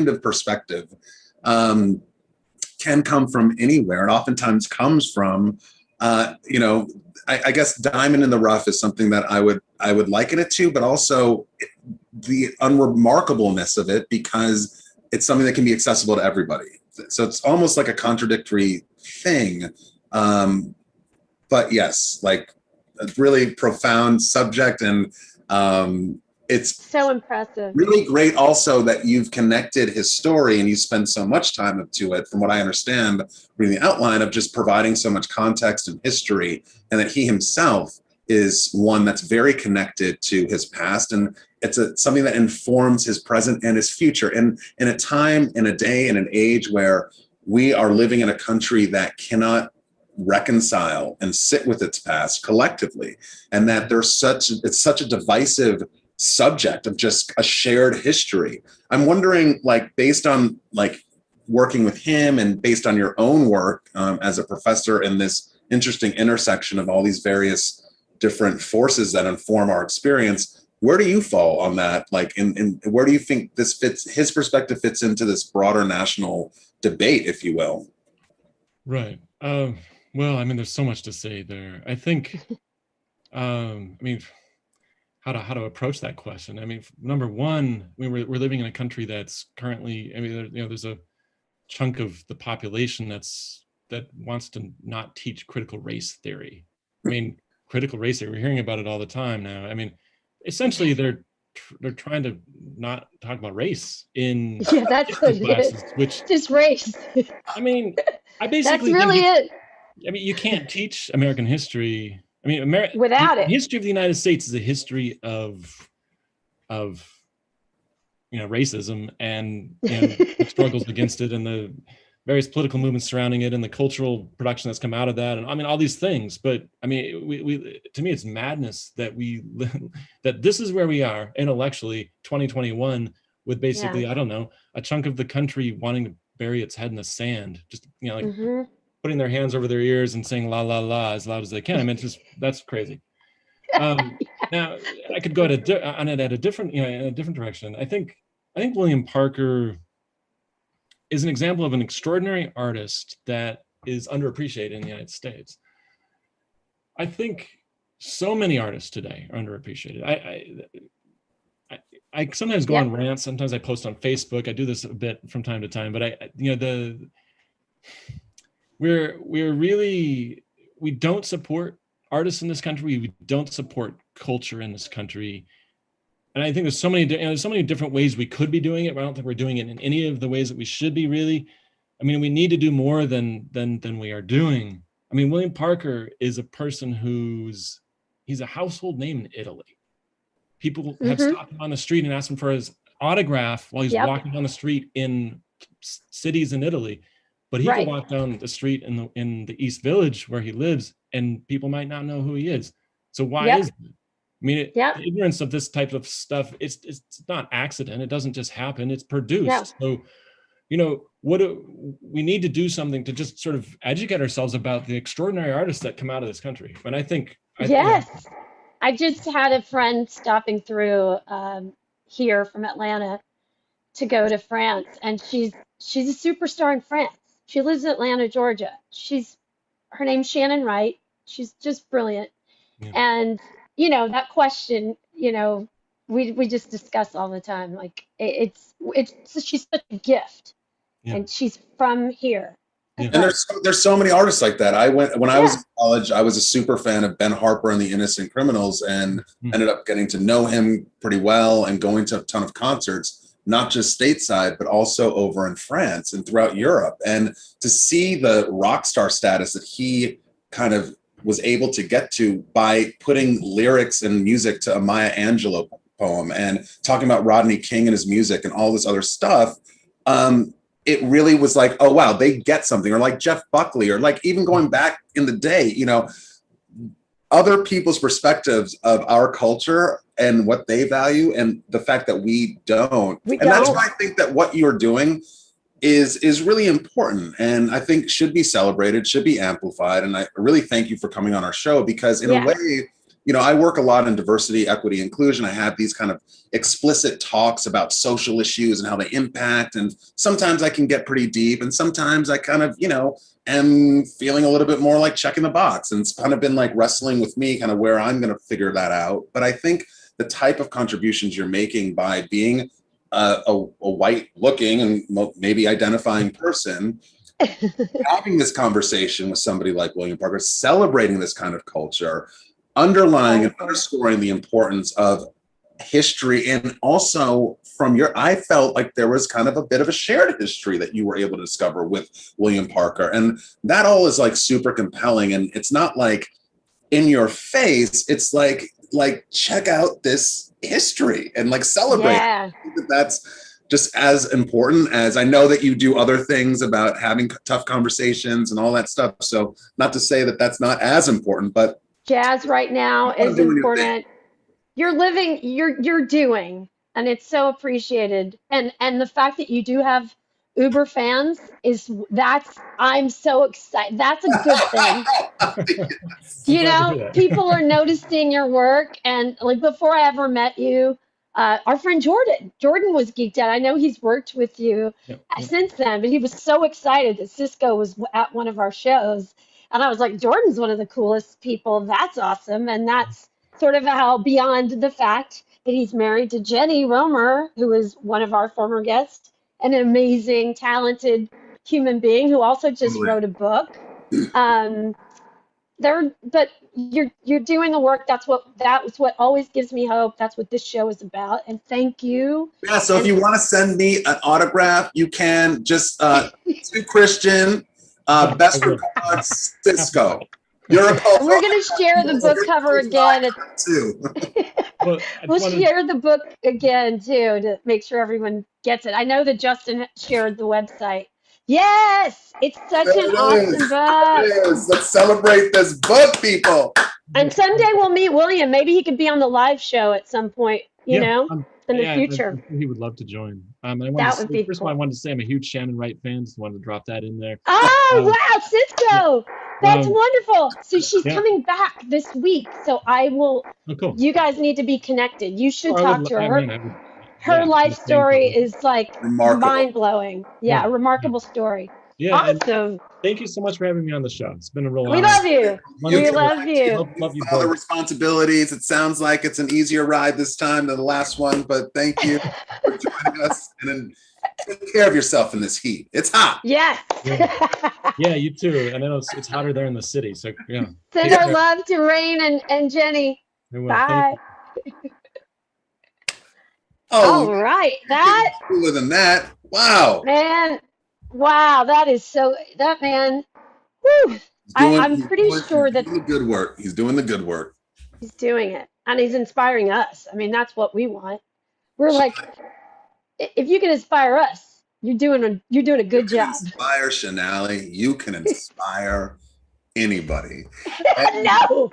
of perspective can come from anywhere, and oftentimes comes from, I guess diamond in the rough is something that I would liken it to, but also the unremarkableness of it, because it's something that can be accessible to everybody. So it's almost like a contradictory thing. But yes, like a really profound subject, and it's so impressive. Really great also that you've connected his story and you spend so much time to it, from what I understand, reading the outline, of just providing so much context and history, and that he himself is one that's very connected to his past, and it's something that informs his present and his future. And in a time, in a day, in an age where we are living in a country that cannot reconcile and sit with its past collectively, and that it's such a divisive subject of just a shared history. I'm wondering, like, based on like working with him and based on your own work as a professor in this interesting intersection of all these various different forces that inform our experience, where do you fall on that? Like, in where do you think his perspective fits into this broader national debate, if you will? Right. Well, I mean, there's so much to say there. I think, I mean, how to approach that question. I mean, number one, I mean, we're living in a country that's currently, I mean, there's a chunk of the population that wants to not teach critical race theory. I mean, critical race theory, we're hearing about it all the time now. I mean, essentially they're trying to not talk about race in that's what classes, it is. Which just race. I mean, I basically that's really it. I mean, you can't teach American history. I mean, without it. The history of the United States is a history of racism and the struggles against it, and the various political movements surrounding it, and the cultural production that's come out of that, and I mean all these things. But I mean, we to me, it's madness that that this is where we are intellectually, 2021, with basically, I don't know, a chunk of the country wanting to bury its head in the sand, just like putting their hands over their ears and saying la la la as loud as they can. I mean, that's crazy. Now I could go on it at a different, in a different direction. I think William Parker is an example of an extraordinary artist that is underappreciated in the United States. I think so many artists today are underappreciated. I sometimes go on rants. Sometimes I post on Facebook. I do this a bit from time to time, but we don't support artists in this country. We don't support culture in this country. And I think there's so many different ways we could be doing it, but I don't think we're doing it in any of the ways that we should be, really. I mean, we need to do more than we are doing. I mean, William Parker is a person he's a household name in Italy. People have stopped him on the street and asked him for his autograph while he's walking down the street in cities in Italy. But he can walk down the street in the East Village where he lives, and people might not know who he is. So why is that? I mean, the ignorance of this type of stuff, it's not accident. It doesn't just happen. It's produced. So, we need to do something to just sort of educate ourselves about the extraordinary artists that come out of this country. And I think, I just had a friend stopping through here from Atlanta to go to France, and she's a superstar in France. She lives in Atlanta, Georgia. Her name's Shannon Wright. She's just brilliant. And that question, we just discuss all the time. Like she's such a gift, and she's from here. Yeah. And there's so many artists like that. I was in college, I was a super fan of Ben Harper and the Innocent Criminals, and ended up getting to know him pretty well and going to a ton of concerts, not just stateside, but also over in France and throughout Europe. And to see the rock star status that he kind of was able to get to by putting lyrics and music to a Maya Angelou poem and talking about Rodney King and his music and all this other stuff, it really was like, oh, wow, they get something. Or like Jeff Buckley, or like even going back in the day, you know, other people's perspectives of our culture and what they value and the fact that we don't. That's why I think that what you're doing is really important, and I think should be celebrated, should be amplified. And I really thank you for coming on our show, because in a way, you know, I work a lot in diversity, equity, inclusion. I have these kind of explicit talks about social issues and how they impact. And sometimes I can get pretty deep, and sometimes I kind of, you know, am feeling a little bit more like checking the box. And it's kind of been like wrestling with me, kind of where I'm going to figure that out. But I think the type of contributions you're making by being a white looking and maybe identifying person, having this conversation with somebody like William Parker, celebrating this kind of culture, underlying and underscoring the importance of history. And also from I felt like there was kind of a bit of a shared history that you were able to discover with William Parker. And that all is like super compelling. And it's not like in your face, it's like check out this history and like celebrate. Yeah. I think that's just as important as, I know that you do other things about having tough conversations and all that stuff. So not to say that that's not as important, but jazz right now is important. You're living, you're doing, and it's so appreciated. And the fact that you do have Uber fans I'm so excited. That's a good thing. You know, people are noticing your work. And like before I ever met you, our friend Jordan was geeked out. I know he's worked with you since then, but he was so excited that Cisco was at one of our shows. And I was like, Jordan's one of the coolest people. That's awesome. And that's sort of how, beyond the fact that he's married to Jenny Romer, who is one of our former guests, an amazing, talented human being who also just wrote a book. But you're doing the work. That was what always gives me hope. That's what this show is about. And thank you. Yeah. So if you want to send me an autograph, you can just to Christian. Best regards, Cisco. We're going to share the book cover again. Too. We'll share the book again, too, to make sure everyone gets it. I know that Justin shared the website. Yes! It's such an awesome book. It is. Let's celebrate this book, people. And someday we'll meet William. Maybe he could be on the live show at some point, you know? In the future. He would love to join. That would be first of all, I wanted to say I'm a huge Shannon Wright fan. Just wanted to drop that in there. Oh, wow, Cisco! That's wonderful. So she's coming back this week. So I will. Oh, cool. You guys need to be connected. You should talk to her. Her life story is like mind blowing. Yeah, a remarkable story. Yeah, awesome. Thank you so much for having me on the show. It's been a real honor. We love you. We love you. Love you. All the responsibilities. It sounds like it's an easier ride this time than the last one, but thank you for joining us. And then take care of yourself in this heat. It's hot. Yes. Yeah, you too. And I know it's hotter there in the city. So yeah. Send our love to Rain and Jenny. Bye. Oh, all right. That cooler than that. Wow. Man. Wow, that is so. That man. Whew, I'm pretty sure that. He's doing the good work. He's doing the good work. He's doing it, and he's inspiring us. I mean, that's what we want. We're like, if you can inspire us, you're doing a good job. Inspire Shonali. You can inspire anybody. No,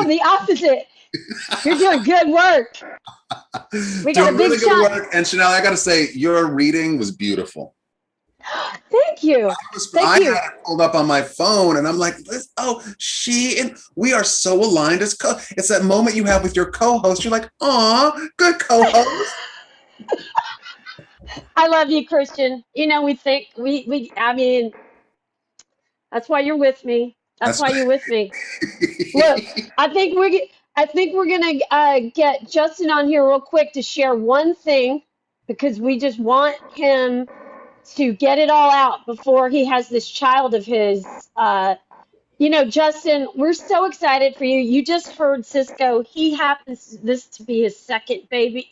the opposite. You're doing good work. We got a big really good work. And Shonali, I got to say, your reading was beautiful. Thank you. I had it pulled up on my phone, and I'm like, we are so aligned as it's that moment you have with your co-host. You're like, aw, good co-host. I love you, Christian. You know, I mean, that's why you're with me. That's why you're with me. Look, I think I think we're gonna get Justin on here real quick to share one thing because we just want him to get it all out before he has this child of his. Justin, we're so excited for you. You just heard Cisco. He happens this to be his second baby,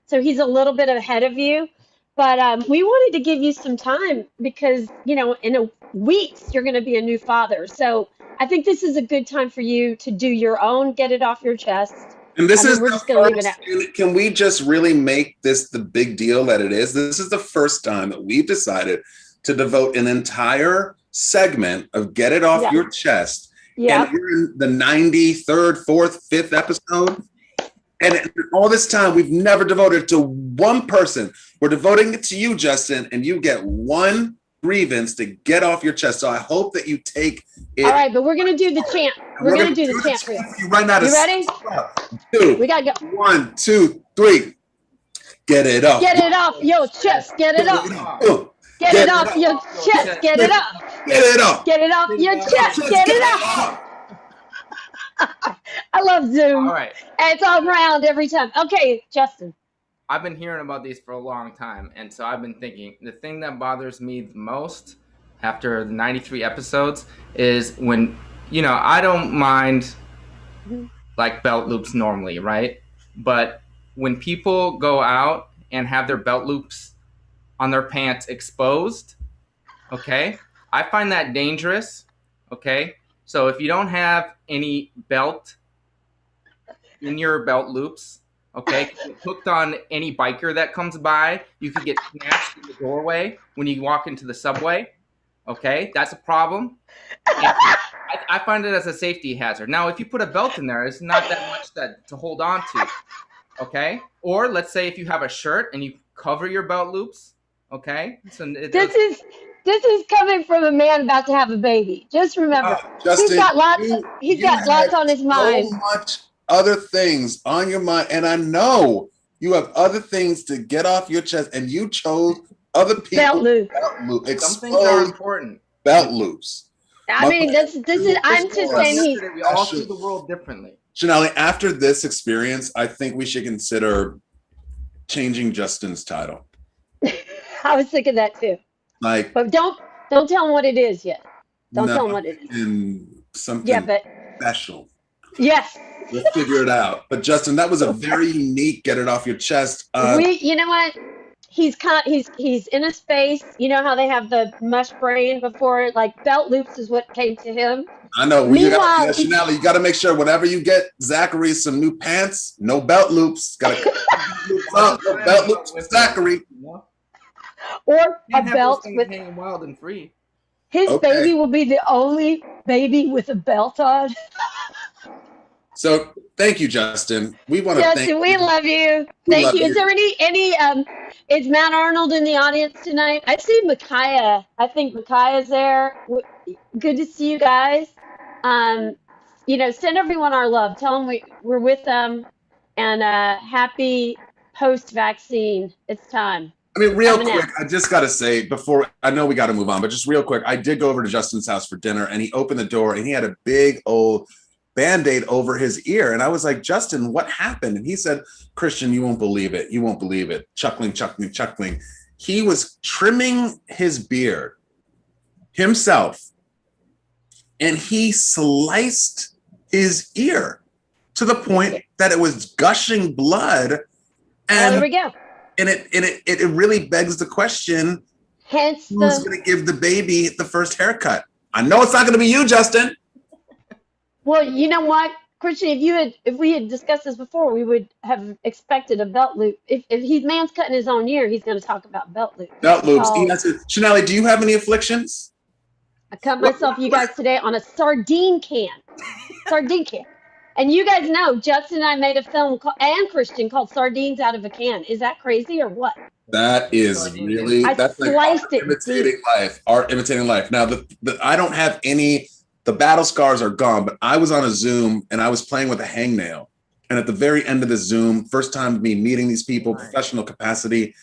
so he's a little bit ahead of you. But we wanted to give you some time because, in a weeks, you're going to be a new father. So I think this is a good time for you to do your own, get it off your chest. And this is we're just going to leave it out. Can we just really make this the big deal that it is? This is the first time that we've decided to devote an entire segment of Get It Off Your Chest. Yeah. And we're in the 93rd, 4th, 5th episode. And all this time, we've never devoted it to one person. We're devoting it to you, Justin, and you get one grievance to get off your chest. So I hope that you take it. All right, but we're going to do the chant. We're going to do the chant for you. Right now, you ready? 2. We got to go. 1, 2, 3. Get it off. Get it off your chest. Get it off. Get it off your chest. Get it up. Get it off. Get it off your chest. Get it up. I love Zoom. All right. And it's all round every time. Okay, Justin. I've been hearing about these for a long time, and so I've been thinking the thing that bothers me the most after the 93 episodes is when, I don't mind like belt loops normally, right? But when people go out and have their belt loops on their pants exposed, okay, I find that dangerous, okay? So if you don't have any belt in your belt loops, okay, hooked on any biker that comes by, you could get snatched in the doorway when you walk into the subway, okay? That's a problem. I find it as a safety hazard. Now, if you put a belt in there, it's not that much to hold on to, okay? Or let's say if you have a shirt and you cover your belt loops, okay? So This is coming from a man about to have a baby. Just remember, Justin, he's got lots on his mind. So much other things on your mind, and I know you have other things to get off your chest, and you chose other people belt loop. Some things are important. Belt loops. I mean, this is. I'm just saying we all see the world differently. Shonali, after this experience, I think we should consider changing Justin's title. I was thinking that too. But don't tell him what it is yet. Don't tell him what it is. And something special. Yes. We'll figure it out. But Justin, that was a very unique get it off your chest. You know what? He's in a space. You know how they have the mush brain before, like belt loops is what came to him. I know. Shonali, you got to make sure whenever you get Zachary some new pants, no belt loops. Got to no belt loops with Zachary. Or a belt with hanging wild and free. His baby will be the only baby with a belt on. So thank you, Justin. We want to thank you. We love you. Thank you. Is there any is Matt Arnold in the audience tonight? I see Micaiah. I think Micaiah's there. Good to see you guys. Send everyone our love. Tell them we're with them, and happy post-vaccine. It's time. I mean, real quick, I just got to say before, I know we got to move on, but just real quick, I did go over to Justin's house for dinner and he opened the door and he had a big old Band-Aid over his ear. And I was like, Justin, what happened? And he said, Christian, you won't believe it. You won't believe it. Chuckling. He was trimming his beard himself and he sliced his ear to the point that it was gushing blood. And there we go. And it really begs the question, who's going to give the baby the first haircut? I know it's not going to be you, Justin. Well, you know what, Christian, if we had discussed this before, we would have expected a belt loop. If man's cutting his own ear, he's going to talk about belt loops. Belt loops. Shonali, do you have any afflictions? I cut myself, you guys, today on a sardine can. And you guys know, Justin and I made a film and Christian called Sardines Out of a Can. Is that crazy or what? That is really, that's like art imitating life. Now, I don't have any, the battle scars are gone, but I was on a Zoom and I was playing with a hangnail. And at the very end of the Zoom, first time me meeting these people, professional capacity,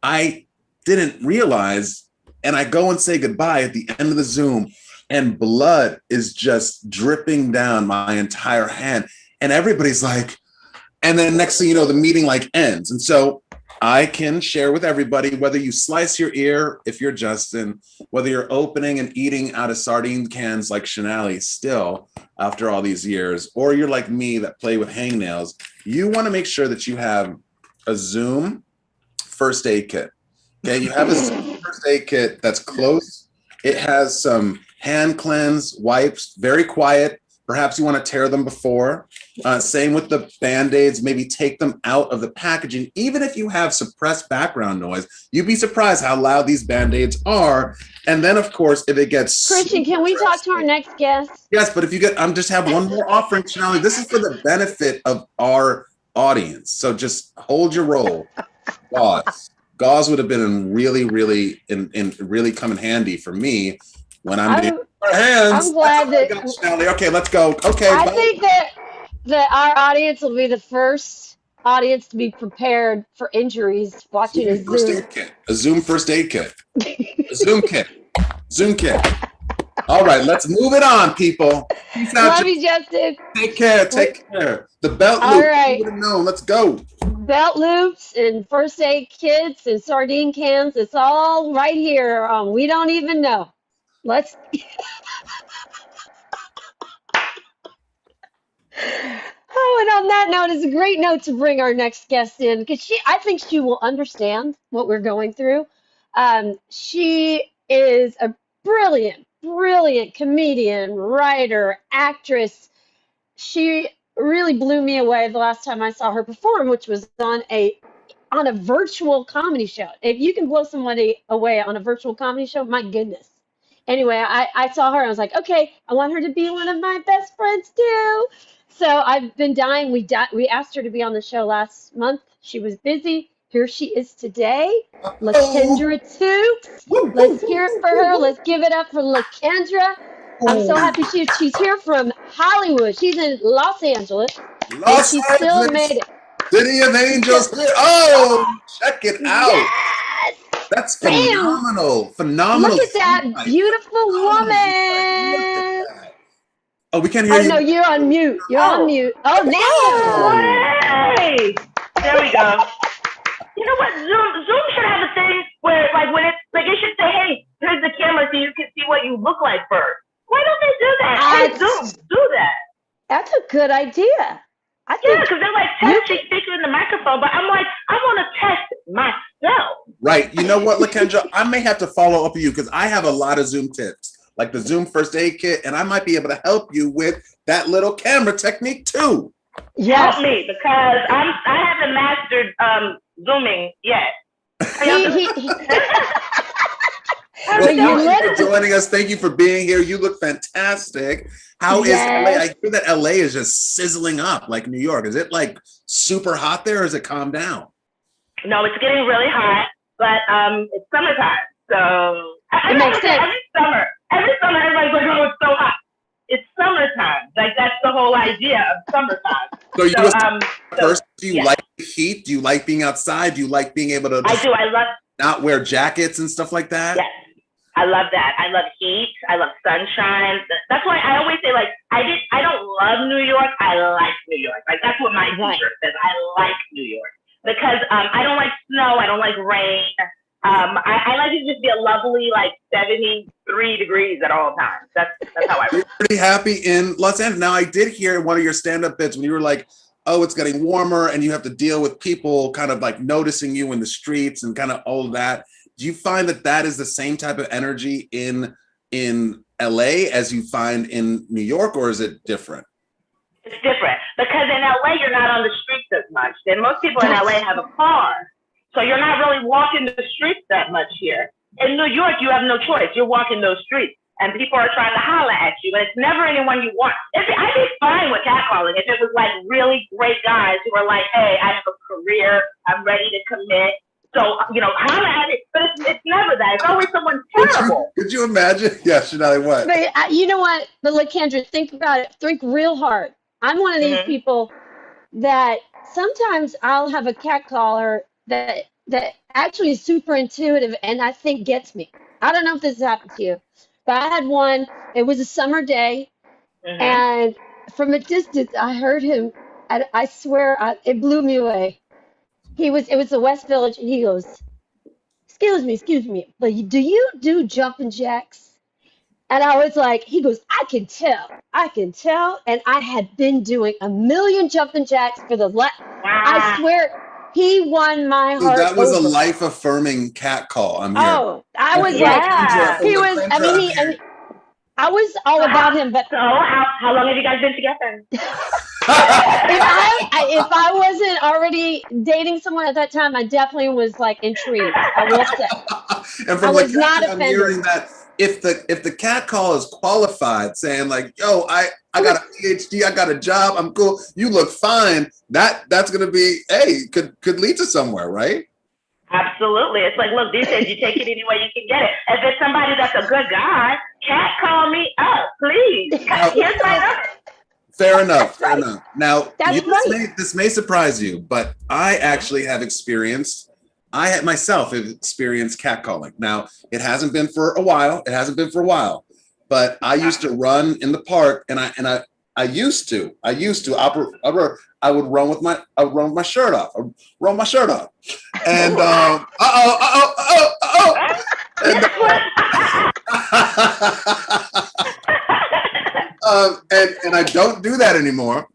I didn't realize, and I go and say goodbye at the end of the Zoom, and blood is just dripping down my entire hand. and everybody's like, and then next thing you know, the meeting like ends. And so I can share with everybody, whether you slice your ear, if you're Justin, whether you're opening and eating out of sardine cans like Shonali still after all these years, or you're like me that play with hangnails, you want to make sure that you have a Zoom first aid kit. Okay, you have a Zoom first aid kit that's close. It has some hand cleanse wipes, very quiet. Perhaps you want to tear them before. Same with the Band-Aids, maybe take them out of the packaging. Even if you have suppressed background noise, you'd be surprised how loud these Band-Aids are. And then, of course, if it gets... Christian, can we talk to our next guest? Yes, but if you get... I'm just have one more offering, Shonali. This is for the benefit of our audience. So just hold your roll. Gauze. Gauze would have been really come in handy for me when I'm doing our hands. I'm glad that... Okay, let's go. Okay. I think that our audience will be the first audience to be prepared for injuries watching a Zoom. A Zoom first aid kit. A Zoom kit. Zoom kit. All right, let's move it on, people. Peace out. Love you, Justin. Take care. Take care. The belt loop. All right. Let's go. Belt loops and first aid kits and sardine cans. It's all right here. We don't even know. Let's. Oh, and on that note, it's a great note to bring our next guest in because I think she will understand what we're going through. She is a brilliant comedian, writer, actress. She really blew me away the last time I saw her perform, which was on a virtual comedy show. If you can blow somebody away on a virtual comedy show, my goodness. Anyway, I saw her. I was like, okay, I want her to be one of my best friends too. So I've been dying. We asked her to be on the show last month. She was busy. Here she is today. LaKendra Tues. Let's hear it for her. Let's give it up for LaKendra. I'm so happy she's here from Hollywood. She's in Los Angeles. She still made it. City of Angels. Oh, check it out. Yes! That's phenomenal. Phenomenal. Look at that beautiful woman. Oh, we can't hear you. Oh, no, you're on mute. You're on mute. Oh, now. Hey! There we go. You know what? Zoom should have a thing where, like, when it's, like, it should say, hey, here's the camera so you can see what you look like first. Why don't they do that? Hey, Zoom, do that. That's a good idea. Yeah, because they're like testing, speaking in the microphone, but I'm like, I want to test myself. Right. You know what, LaKendra? I may have to follow up with you because I have a lot of Zoom tips, like the Zoom first aid kit, and I might be able to help you with that little camera technique too. Yes. Help me, because I haven't mastered Zooming yet. Well, thank you for joining us. Thank you for being here. You look fantastic. How is LA? I hear that LA is just sizzling up like New York. Is it like super hot there or is it calmed down? No, it's getting really hot, but it's summertime. So it makes sense. Every summer everybody's like, oh, it's so hot. It's summertime. Like that's the whole idea of summertime. Do you like the heat? Do you like being outside? Do you like being able to I do. I love not wear jackets and stuff like that? Yes. I love that. I love heat. I love sunshine. That's why I always say, like, I don't love New York. I like New York. Like, that's what my t-shirt says. I like New York. Because I don't like snow. I don't like rain. I like it to just be a lovely, like, 73 degrees at all times. That's how I You're pretty happy in Los Angeles. Now, I did hear one of your stand-up bits when you were like, oh, it's getting warmer and you have to deal with people kind of like noticing you in the streets and kind of all that. Do you find that is the same type of energy in LA as you find in New York, or is it different? It's different because in LA, you're not on the streets as much. And most people in LA have a car. So you're not really walking the streets that much here. In New York, you have no choice. You're walking those streets and people are trying to holler at you, but it's never anyone you want. I'd be fine with catcalling if it was like really great guys who are like, hey, I have a career. I'm ready to commit. So, you know, holler at it, but it's never that. It's always someone terrible. Could you imagine? Yeah, Shonali, what? But you know what? But LaKendra, think about it. Think real hard. I'm one of these people that sometimes I'll have a catcaller that actually is super intuitive and I think gets me. I don't know if this has happened to you, but I had one. It was a summer day, and from a distance, I heard him, and I swear, it blew me away. It was the West Village, and he goes, excuse me, but do you do jumping jacks? And I was like, he goes, I can tell. And I had been doing a million jumping jacks for I Wow. swear, he won my So heart that was a over. life-affirming cat call. I'm here. Oh, I And was from like, Yeah. from he was, I LaKendra, mean, I'm here. I was all about him, but How long have you guys been together? if I wasn't already dating someone at that time, I definitely was like intrigued. I will say. And I from was not LaKendra, I'm offended. hearing that if the cat call is qualified, saying like, "Yo, I got a PhD, I got a job, I'm cool, you look fine," that's gonna be, hey, could lead to somewhere, right? Absolutely. It's like, look, these days you take it any way you can get it. If it's somebody that's a good guy, cat call me up, please. Here's my number. Fair enough. Right. Now, That's this may surprise you, but I actually have experienced. I had myself have experienced catcalling. Now, it hasn't been for a while. But I used to run in the park, and I used to. I would run with my shirt off. I'd roll my shirt off, and and I don't do that anymore.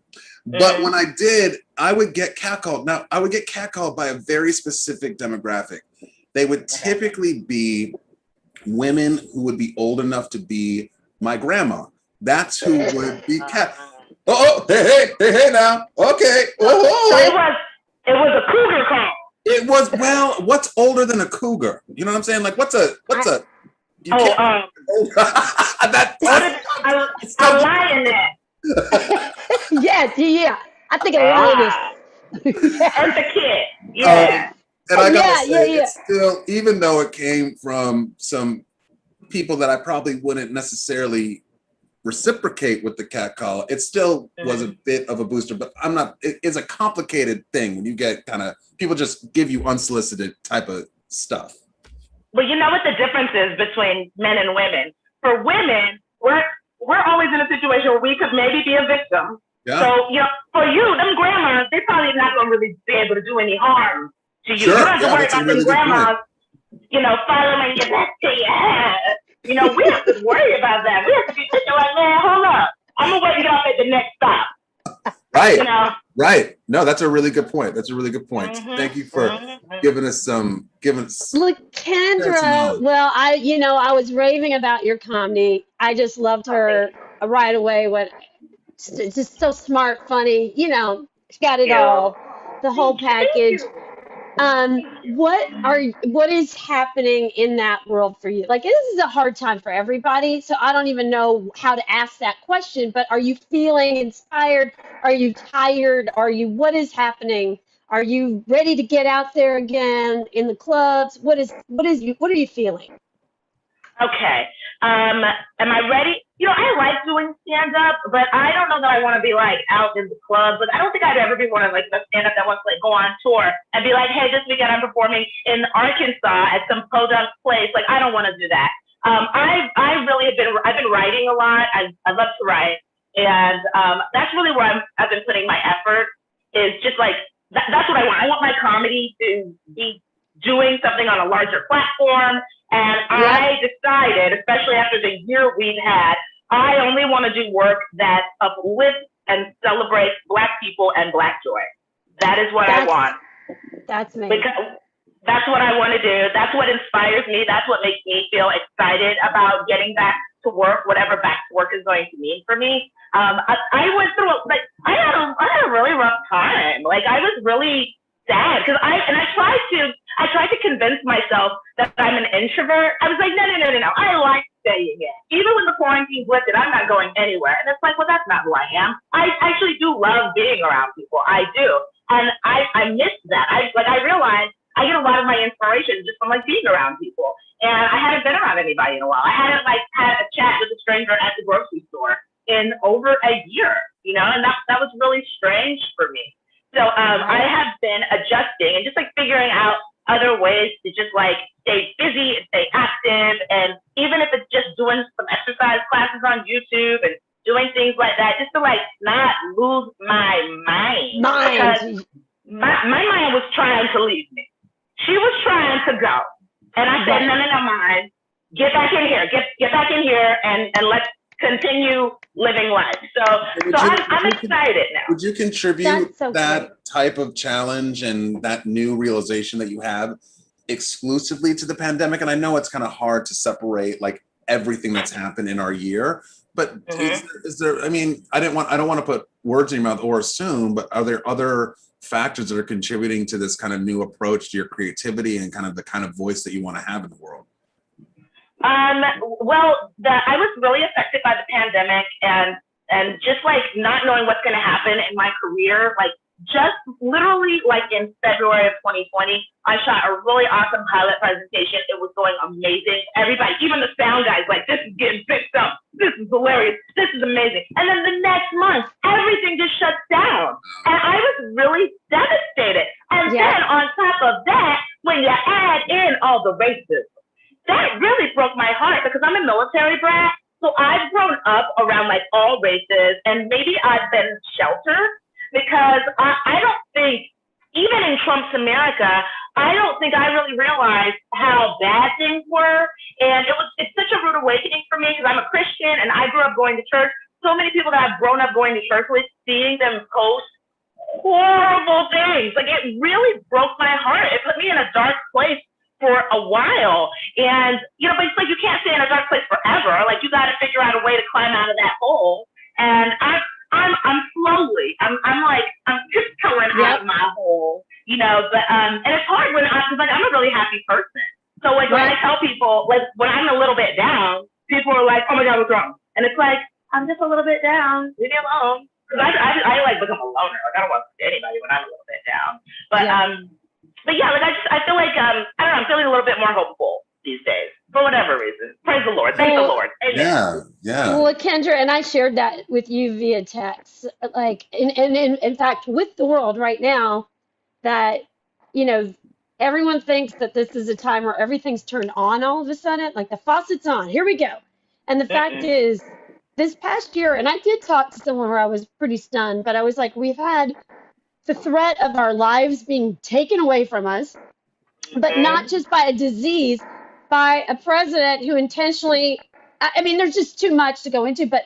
But when I did, I would get catcalled. Now, I would get catcalled by a very specific demographic. They would typically be women who would be old enough to be my grandma. That's who would be cat. Oh, hey now. Okay. So it was a cougar call. It was, well, what's older than a cougar? You know what I'm saying? Like, what's a you a lioness. Yeah. I think a lioness. Eartha Kitt. Yeah. And I gotta say, yeah. it's still, even though it came from some people that I probably wouldn't necessarily reciprocate with the cat call, it still was a bit of a booster. But it's a complicated thing when you get kind of, people just give you unsolicited type of stuff. Well, you know what the difference is between men and women? For women, we're always in a situation where we could maybe be a victim. Yeah. So, for you, them grandmas, they're probably not going to really be able to do any harm to you. Sure. You don't have to worry That's a about really them good grandmas, following you back to your head. We have to worry about that. We have to be thinking like, man, hold up. I'm going to wait you up at the next stop. Right. Right. No, that's a really good point. Thank you for giving us LaKendra, well, I was raving about your comedy. I just loved her right away. Just so smart, funny, she got it all, the whole package. What is happening in that world for you? Like, this is a hard time for everybody, so I don't even know how to ask that question, but are you feeling inspired? Are you tired? What is happening? Are you ready to get out there again in the clubs? What are you feeling? Okay. Am I ready? I like doing stand-up, but I don't know that I want to be like out in the clubs. Like, I don't think I'd ever be one of like the stand-up that wants to like go on tour and be like, hey, this weekend I'm performing in Arkansas at some podunk place. Like, I don't want to do that. I've been writing a lot. I love to write, and that's really where I've been putting my effort. Is just like that's what I want. I want my comedy to be doing something on a larger platform. And I decided, especially after the year we've had, I only want to do work that uplifts and celebrates Black people and Black joy. That is what I want. That's me. Because that's what I want to do. That's what inspires me. That's what makes me feel excited about getting back to work, whatever back to work is going to mean for me. I went through, I had a really rough time. Like, I was really sad because I tried to convince myself that I'm an introvert. I was like, no. I like staying in. Even when the quarantine lifted, I'm not going anywhere. And it's like, well, that's not who I am. I actually do love being around people. I do. And I miss that. I realized I get a lot of my inspiration just from like being around people. And I hadn't been around anybody in a while. I hadn't had a chat with a stranger at the grocery store in over a year, and that was really strange for me. So I have been adjusting and just like figuring out other ways to just like stay busy and stay active. And even if it's just doing some exercise classes on YouTube and doing things like that, just to like not lose my mind. Because my mind was trying to leave me. She was trying to go. And I said, no, mind. Get back in here. Get back in here and let's continue living life. So I'm excited now. Would you contribute that type of challenge and that new realization that you have exclusively to the pandemic? And I know it's kind of hard to separate like everything that's happened in our year, but is there, I mean, I don't want to put words in your mouth or assume, but are there other factors that are contributing to this kind of new approach to your creativity and kind of the kind of voice that you want to have in the world? Well, I was really affected by the pandemic and just like not knowing what's going to happen in my career. Like just literally like in February of 2020, I shot a really awesome pilot presentation. It was going amazing. Everybody, even the sound guys, like, this is getting picked up. This is hilarious. This is amazing. And then the next month, everything just shuts down. And I was really devastated. And then on top of that, when you add in all the racism, that really broke my heart because I'm a military brat. So I've grown up around like all races, and maybe I've been sheltered because I don't think, even in Trump's America, I don't think I really realized how bad things were. And it's such a rude awakening for me because I'm a Christian and I grew up going to church. So many people that I've grown up going to church with, seeing them post horrible things, like it really broke my heart. It put me in a dark place for a while. And, you know, but it's like, you can't stay in a dark place forever. Like you got to figure out a way to climb out of that hole. And I'm slowly, I'm tiptoeing out of my hole, you know, but, and it's hard when I'm a really happy person. So like when I tell people, like when I'm a little bit down, people are like, oh my God, what's wrong? And it's like, I'm just a little bit down, leave me alone. Cause I like become a loner. Like I don't want to see anybody when I'm a little bit down. But yeah, like I feel like, I don't know, I'm feeling a little bit more hopeful these days for whatever reason. Praise the Lord. Thank the Lord. Amen. Yeah. Well, LaKendra, and I shared that with you via text, like, in fact, with the world right now, that, you know, everyone thinks that this is a time where everything's turned on all of a sudden, like the faucet's on, here we go. And the fact is, this past year, and I did talk to someone where I was pretty stunned, but I was like, we've had the threat of our lives being taken away from us, but not just by a disease, by a president who intentionally, I mean, there's just too much to go into, but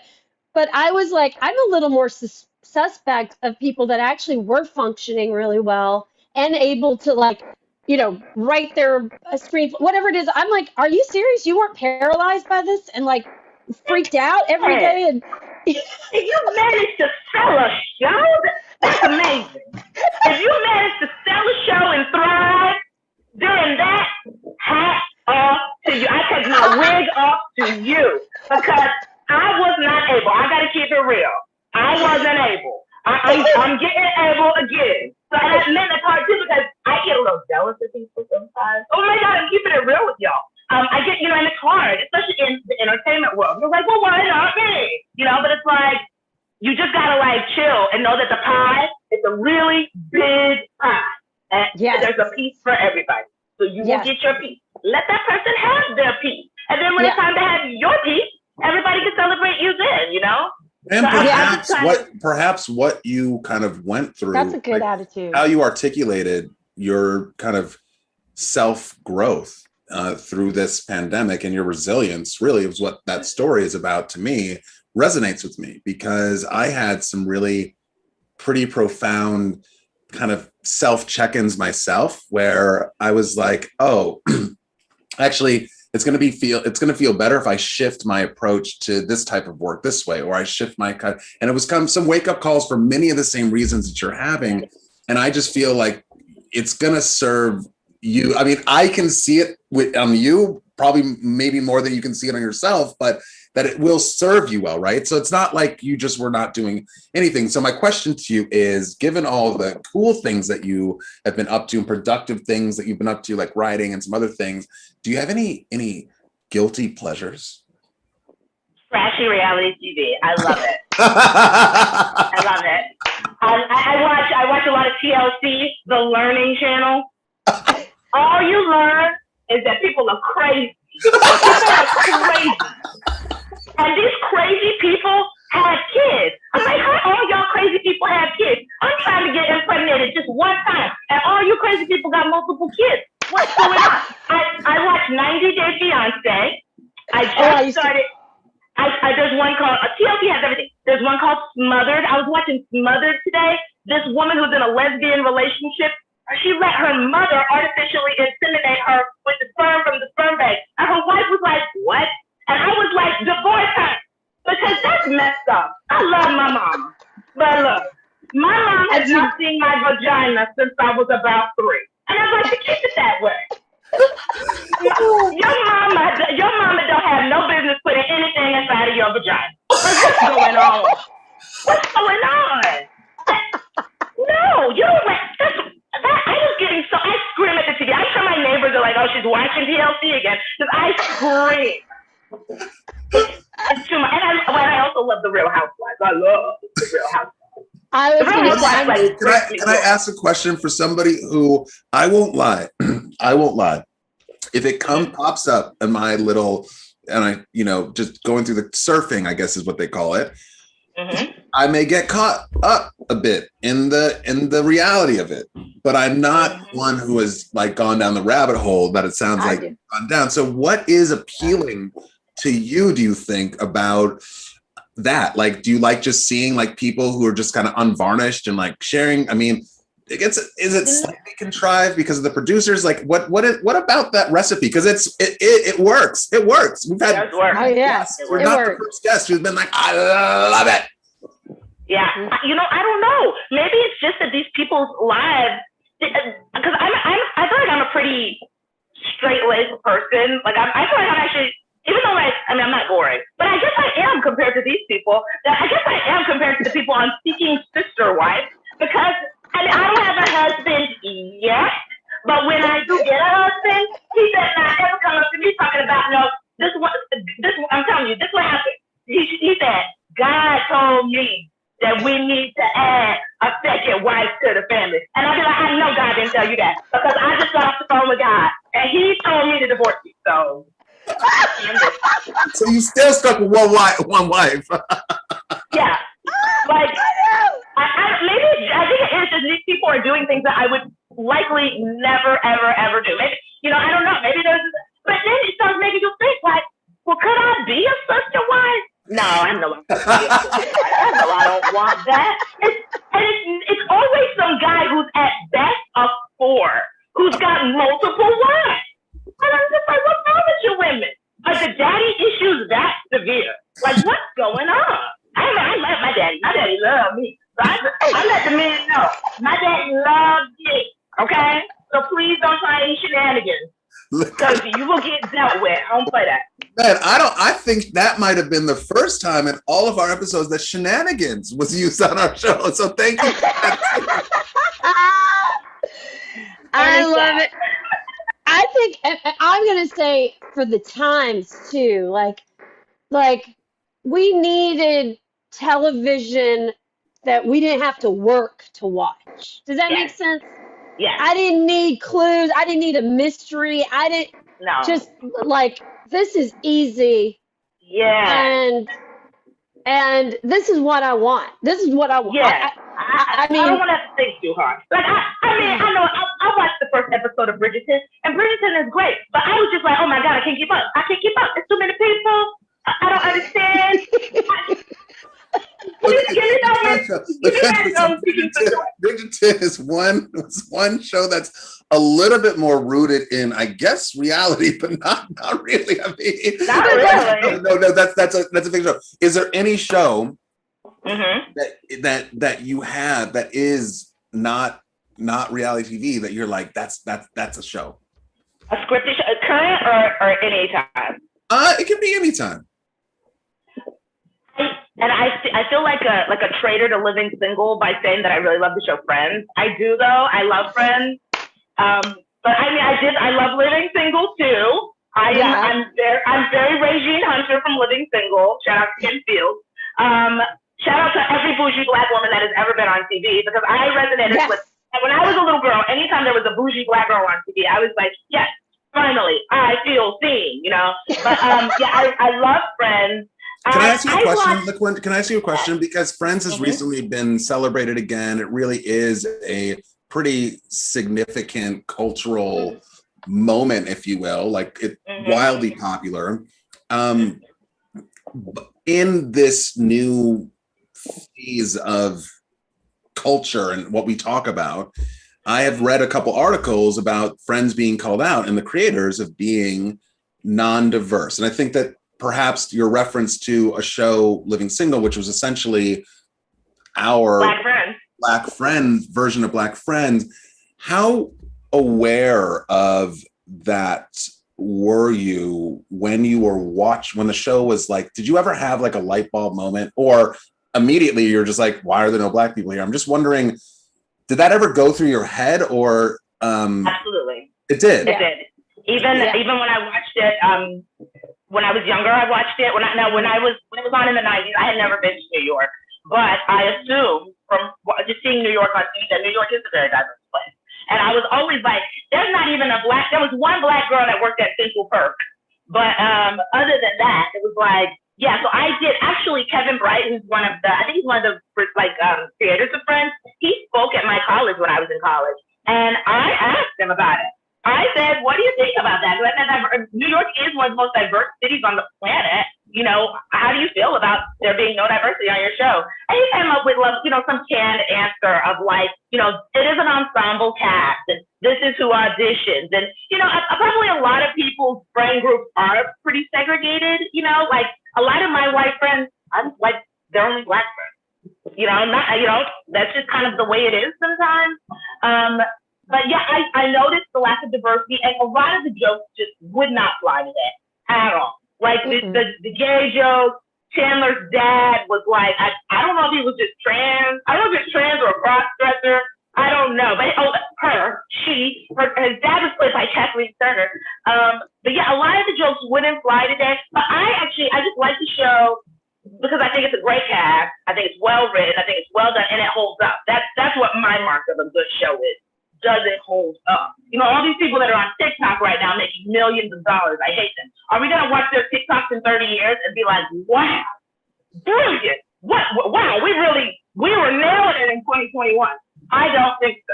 I was like, I'm a little more suspect of people that actually were functioning really well and able to, like, you know, write their screen, whatever it is. I'm like, are you serious? You weren't paralyzed by this and like freaked out every day? And if you managed to sell a show, that's amazing. If you managed to sell a show and thrive during that, hat off to you. I take my wig off to you because I was not able. I got to keep it real. I wasn't able. I'm getting able again. So that meant the part too because I get a little jealous of people sometimes. Oh my God, I'm keeping it real with y'all. I get, you know, and it's hard, especially in the entertainment world. You're like, well, why not me? You know, but it's like, you just gotta like chill and know that the pie is a really big pie. And there's a piece for everybody. So you will get your piece. Let that person have their piece. And then when it's time to have your piece, everybody can celebrate you then, you know? And so perhaps what you kind of went through. That's a good attitude. How you articulated your kind of self-growth through this pandemic and your resilience really is what that story is about to me, resonates with me because I had some really pretty profound kind of self-check-ins myself where I was like, oh, actually, it's going to feel better if I shift my approach to this type of work this way, or I shift my cut. And it was kind of some wake-up calls for many of the same reasons that you're having. And I just feel like it's going to serve you. I mean, I can see it on you, probably maybe more than you can see it on yourself, but that it will serve you well, right? So it's not like you just were not doing anything. So my question to you is, given all the cool things that you have been up to and productive things that you've been up to, like writing and some other things, do you have any guilty pleasures? Trashy reality TV. I love it. I love it. I watch a lot of TLC, the Learning Channel. All you learn is that people are crazy. People are crazy. And these crazy people had kids. I'm like, how all y'all crazy people have kids? I'm trying to get impregnated just one time, and all you crazy people got multiple kids. What's going on? I watched 90 Day Fiancé. I just started. There's one called TLC has everything. There's one called Smothered. I was watching Smothered today. This woman who's in a lesbian relationship, she let her mother artificially inseminate her with the sperm from the sperm bank. And her wife was like, what? And I was like, divorce her. Because that's messed up. I love my mom. But look, my mom has not seen my vagina since I was about 3. And I'd like to keep it that way. Your mama don't have no business putting anything inside of your vagina. What's going on? What's going on? No, you don't like I was getting I scream at the TV. I'm sure my neighbors are like, oh, she's watching TLC again. Because I scream. It's too much. And I also love The Real Housewives. I love The Real Housewives. Can I ask a question for somebody who I won't lie? If it pops up in my little, and I, just going through the surfing, I guess is what they call it. Mm-hmm. I may get caught up a bit in the reality of it, but I'm not one who has like gone down the rabbit hole that it sounds like gone down. So what is appealing to you, do you think, about that? Like, do you like just seeing like people who are just kind of unvarnished and like sharing? I mean, is it slightly contrived because of the producers? Like, what about that recipe? Because it works. It works. We've had we're not the first guest who's been like, I love it. Yeah, I don't know. Maybe it's just that these people's lives, because I feel like I'm a pretty straight-laced person. Like I feel like I'm actually, even though I'm not boring, but I guess I am compared to these people. I guess I am compared to the people on Seeking Sister Wife, because I don't have a husband yet, but when I do get a husband, he said not ever come up to me talking about this. I'm telling you, this what happened. He said, God told me that we need to add a second wife to the family. And I'd be like, I know God didn't tell you that, because I just got off the phone with God and he told me to divorce you. So you still stuck with one wife. Yeah. Like I think it is just these people are doing things that I would likely never, ever, ever do. Maybe, I don't know. Maybe but then it starts making you think like, well, could I be a sister wife? No, I know I don't want that. It's always some guy who's at best a 4, who's got multiple wives. And I'm just like, what's wrong with you women? Are the daddy issues that severe? Like, what's going on? I love my daddy. My daddy loved me. So I let the men know. My daddy loves me. Okay? So please don't try any shenanigans. Because you will get dealt with. Don't play that. Man, I think that might have been the first time in all of our episodes that shenanigans was used on our show. So thank you. I love it. I think I'm going to say for the times too, like we needed television that we didn't have to work to watch. Does that make sense? Yeah. I didn't need clues. I didn't need a mystery. I didn't just like, this is easy. Yeah. And this is what I want. This is what I want. Yeah. I mean, I don't want to think too hard. Like, I know, I watched the first episode of Bridgerton, and Bridgerton is great, but I was just like, oh my God, I can't keep up. There's too many people. I don't understand. Bridgerton is one show that's a little bit more rooted in, I guess, reality, but not really. I mean, not really. No, that's a big show. Is there any show that you have that is not reality TV that you're like, that's a show? A scripted show, current or any time? It can be any time. And I feel like a traitor to living single by saying that I really love the show Friends. I do though. I love Friends. But I mean, I love Living Single too. I'm very Regine Hunter from Living Single. Shout out to Kim Fields. Shout out to every bougie Black woman that has ever been on TV, because I resonated with. And when I was a little girl, anytime there was a bougie Black girl on TV, I was like, yes, finally, I feel seen. But I love Friends. Can I ask you a question, watched, LaKendra? Can I ask you a question? Because Friends has recently been celebrated again. It really is a pretty significant cultural moment, if you will, like it wildly popular. In this new phase of culture and what we talk about, I have read a couple articles about Friends being called out and the creators of being non-diverse. And I think that perhaps your reference to a show, Living Single, which was essentially our Black Friends version of Black Friends, how aware of that were you when you were when the show was like, did you ever have like a light bulb moment, or immediately you're just like, why are there no Black people here? I'm just wondering, did that ever go through your head, or Absolutely. It did. It did. Even when I watched it, when I was younger, I watched it. When it was on in the 90s, I had never been to New York, but I assumed from just seeing New York on TV that New York is a very diverse place. And I was always like, there was one Black girl that worked at Central Perk, but other than that, it was like, yeah. So I did actually. Kevin Bright, who's I think he's one of the creators of Friends. He spoke at my college when I was in college, and I asked him about it. I said, what do you think about that? Because I said, New York is one of the most diverse cities on the planet. You know, how do you feel about there being no diversity on your show? And he came up with, some canned answer of like, it is an ensemble cast, and this is who auditions. And, probably a lot of people's friend groups are pretty segregated. Like a lot of my white friends, I'm like, they're only Black friends. That's just kind of the way it is sometimes. But yeah, I noticed the lack of diversity, and a lot of the jokes just would not fly today at all. Like the gay joke, Chandler's dad was like, I don't know if he was just trans. I don't know if it's trans or a cross-dresser. I don't know. But his dad was played by Kathleen Turner. But yeah, a lot of the jokes wouldn't fly today. But I just like the show because I think it's a great cast. I think it's well written. I think it's well done, and it holds up. That's what my mark of a good show is. Does it hold up? All these people that are on TikTok right now making millions of dollars, I hate them. Are we going to watch their TikToks in 30 years and be like, wow, brilliant. Wow, we were nailing it in 2021. I don't think so,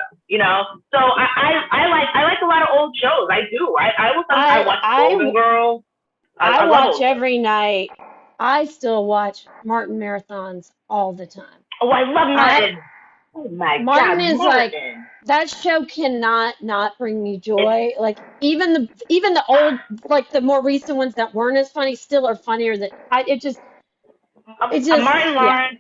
So I like a lot of old shows. I do. I watch Golden Girls. I watch every night. I still watch Martin marathons all the time. Oh, I love Martin. Oh my God, Martin is like, that show cannot not bring me joy. Like even the old, like the more recent ones that weren't as funny still are funnier than Martin Lawrence.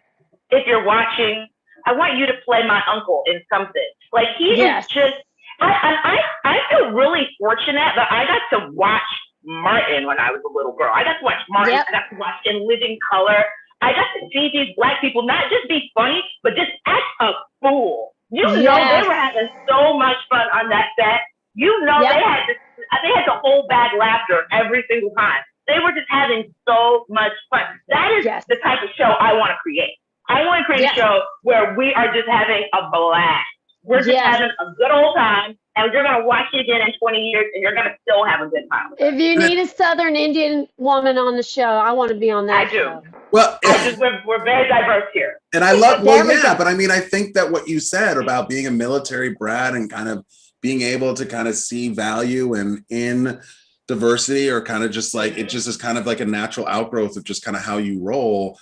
If you're watching, I want you to play my uncle in something. Like he is just. I feel really fortunate that I got to watch Martin when I was a little girl. I got to watch Martin. I got to watch In Living Color. I got to see these Black people not just be funny, but just act a fool. They were having so much fun on that set. They had to hold back laughter every single time. They were just having so much fun. That is the type of show I want to create. I want to create a show where we are just having a blast. We're just having a good old time, and you're going to watch it again in 20 years, and you're going to still have a good time. If you need a Southern Indian woman on the show, I want to be on that show. Well, we're very diverse here. And I love, but I mean, I think that what you said about being a military brat and kind of being able to kind of see value in diversity, or kind of just like, it just is kind of like a natural outgrowth of just kind of how you roll,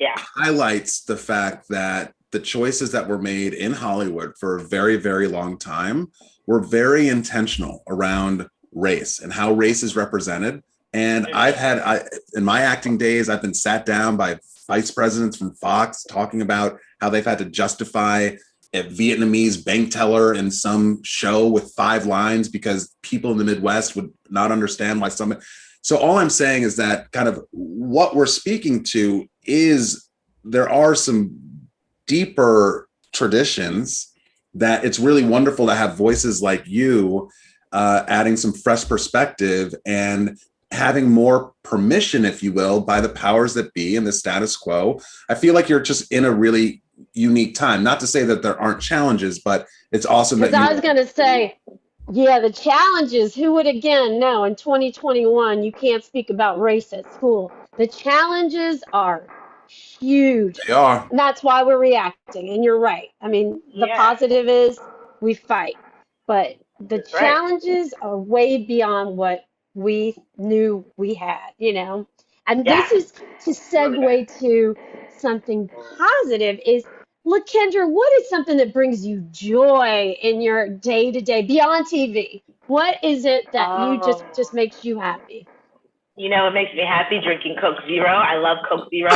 highlights the fact that the choices that were made in Hollywood for a very, very long time were very intentional around race and how race is represented. And in my acting days, I've been sat down by vice presidents from Fox talking about how they've had to justify a Vietnamese bank teller in some show with 5 lines because people in the Midwest would not understand why some. So all I'm saying is that kind of what we're speaking to is there are some deeper traditions that it's really wonderful to have voices like you adding some fresh perspective and having more permission, if you will, by the powers that be and the status quo. I feel like you're just in a really unique time. Not to say that there aren't challenges, but it's awesome that I was going to say, the challenges, who would again know in 2021 you can't speak about race at school. The challenges are huge. They are. And that's why we're reacting. And you're right. I mean, the Yeah, positive is we fight, but the that's right. challenges are way beyond what we knew we had, you know? And Yeah, this is to segue to something positive is LaKendra, what is something that brings you joy in your day to day beyond TV? What is it that you oh, just makes you happy? you know, it makes me happy drinking Coke Zero. I love Coke Zero.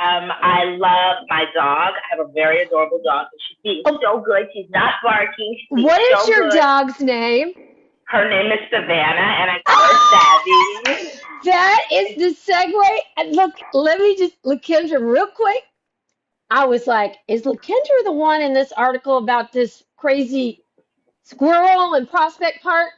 Um, I love my dog. I have a very adorable dog. She's being so good. She's not barking. She's What is so your good. dog's name? Her name is Savannah, and I call her Savvy. That is the segue. And look, let me just, LaKendra, real quick. I was like, is LaKendra the one in this article about this crazy squirrel in Prospect Park?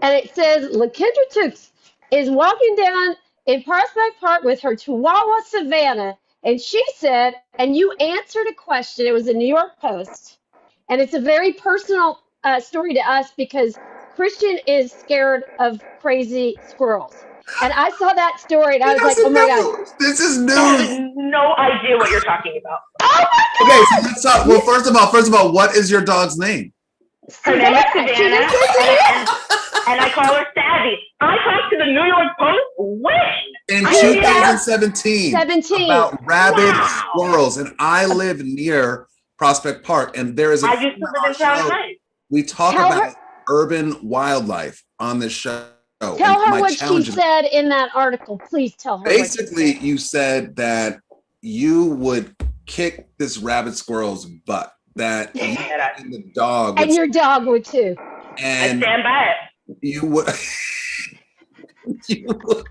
And it says LaKendra Tues is walking down in Prospect Park with her Chihuahua Savannah, and she said, and you answered a question. It was a New York Post, and it's a very personal story to us because Christian is scared of crazy squirrels. And I saw that story, and I He was like, doesn't oh my God. know. This is I news. have no idea what you're talking about. Oh my Okay, so let's talk. Well, first of all, what is your dog's name? Her name is Savannah, She just said and I call her Savvy. I talked to the New York Post when? In I didn't even know. 2017 17. about rabid Wow. squirrels, and I live near Prospect Park, and there is a I used to live in Town Heights. we talk Tell about her- urban wildlife on this show. Tell And her my what she challenge is- said in that article. Please tell her. Basically, what she said. you said that you would kick this rabid squirrel's butt. That you and the dog would, And your dog would too. I and stand by it. you would. You would.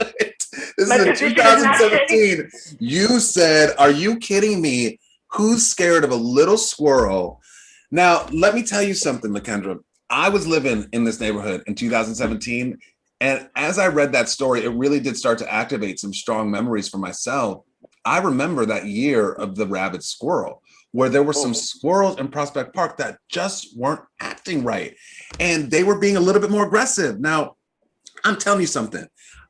This My is in position is not 2017. You said, "Are you kidding me? Who's scared of a little squirrel?" Now, let me tell you something, LaKendra. I was living in this neighborhood in 2017, and as I read that story, it really did start to activate some strong memories for myself. I remember that year of the rabid squirrel, where there were some squirrels in Prospect Park that just weren't acting right, and they were being a little bit more aggressive. Now, I'm telling you something.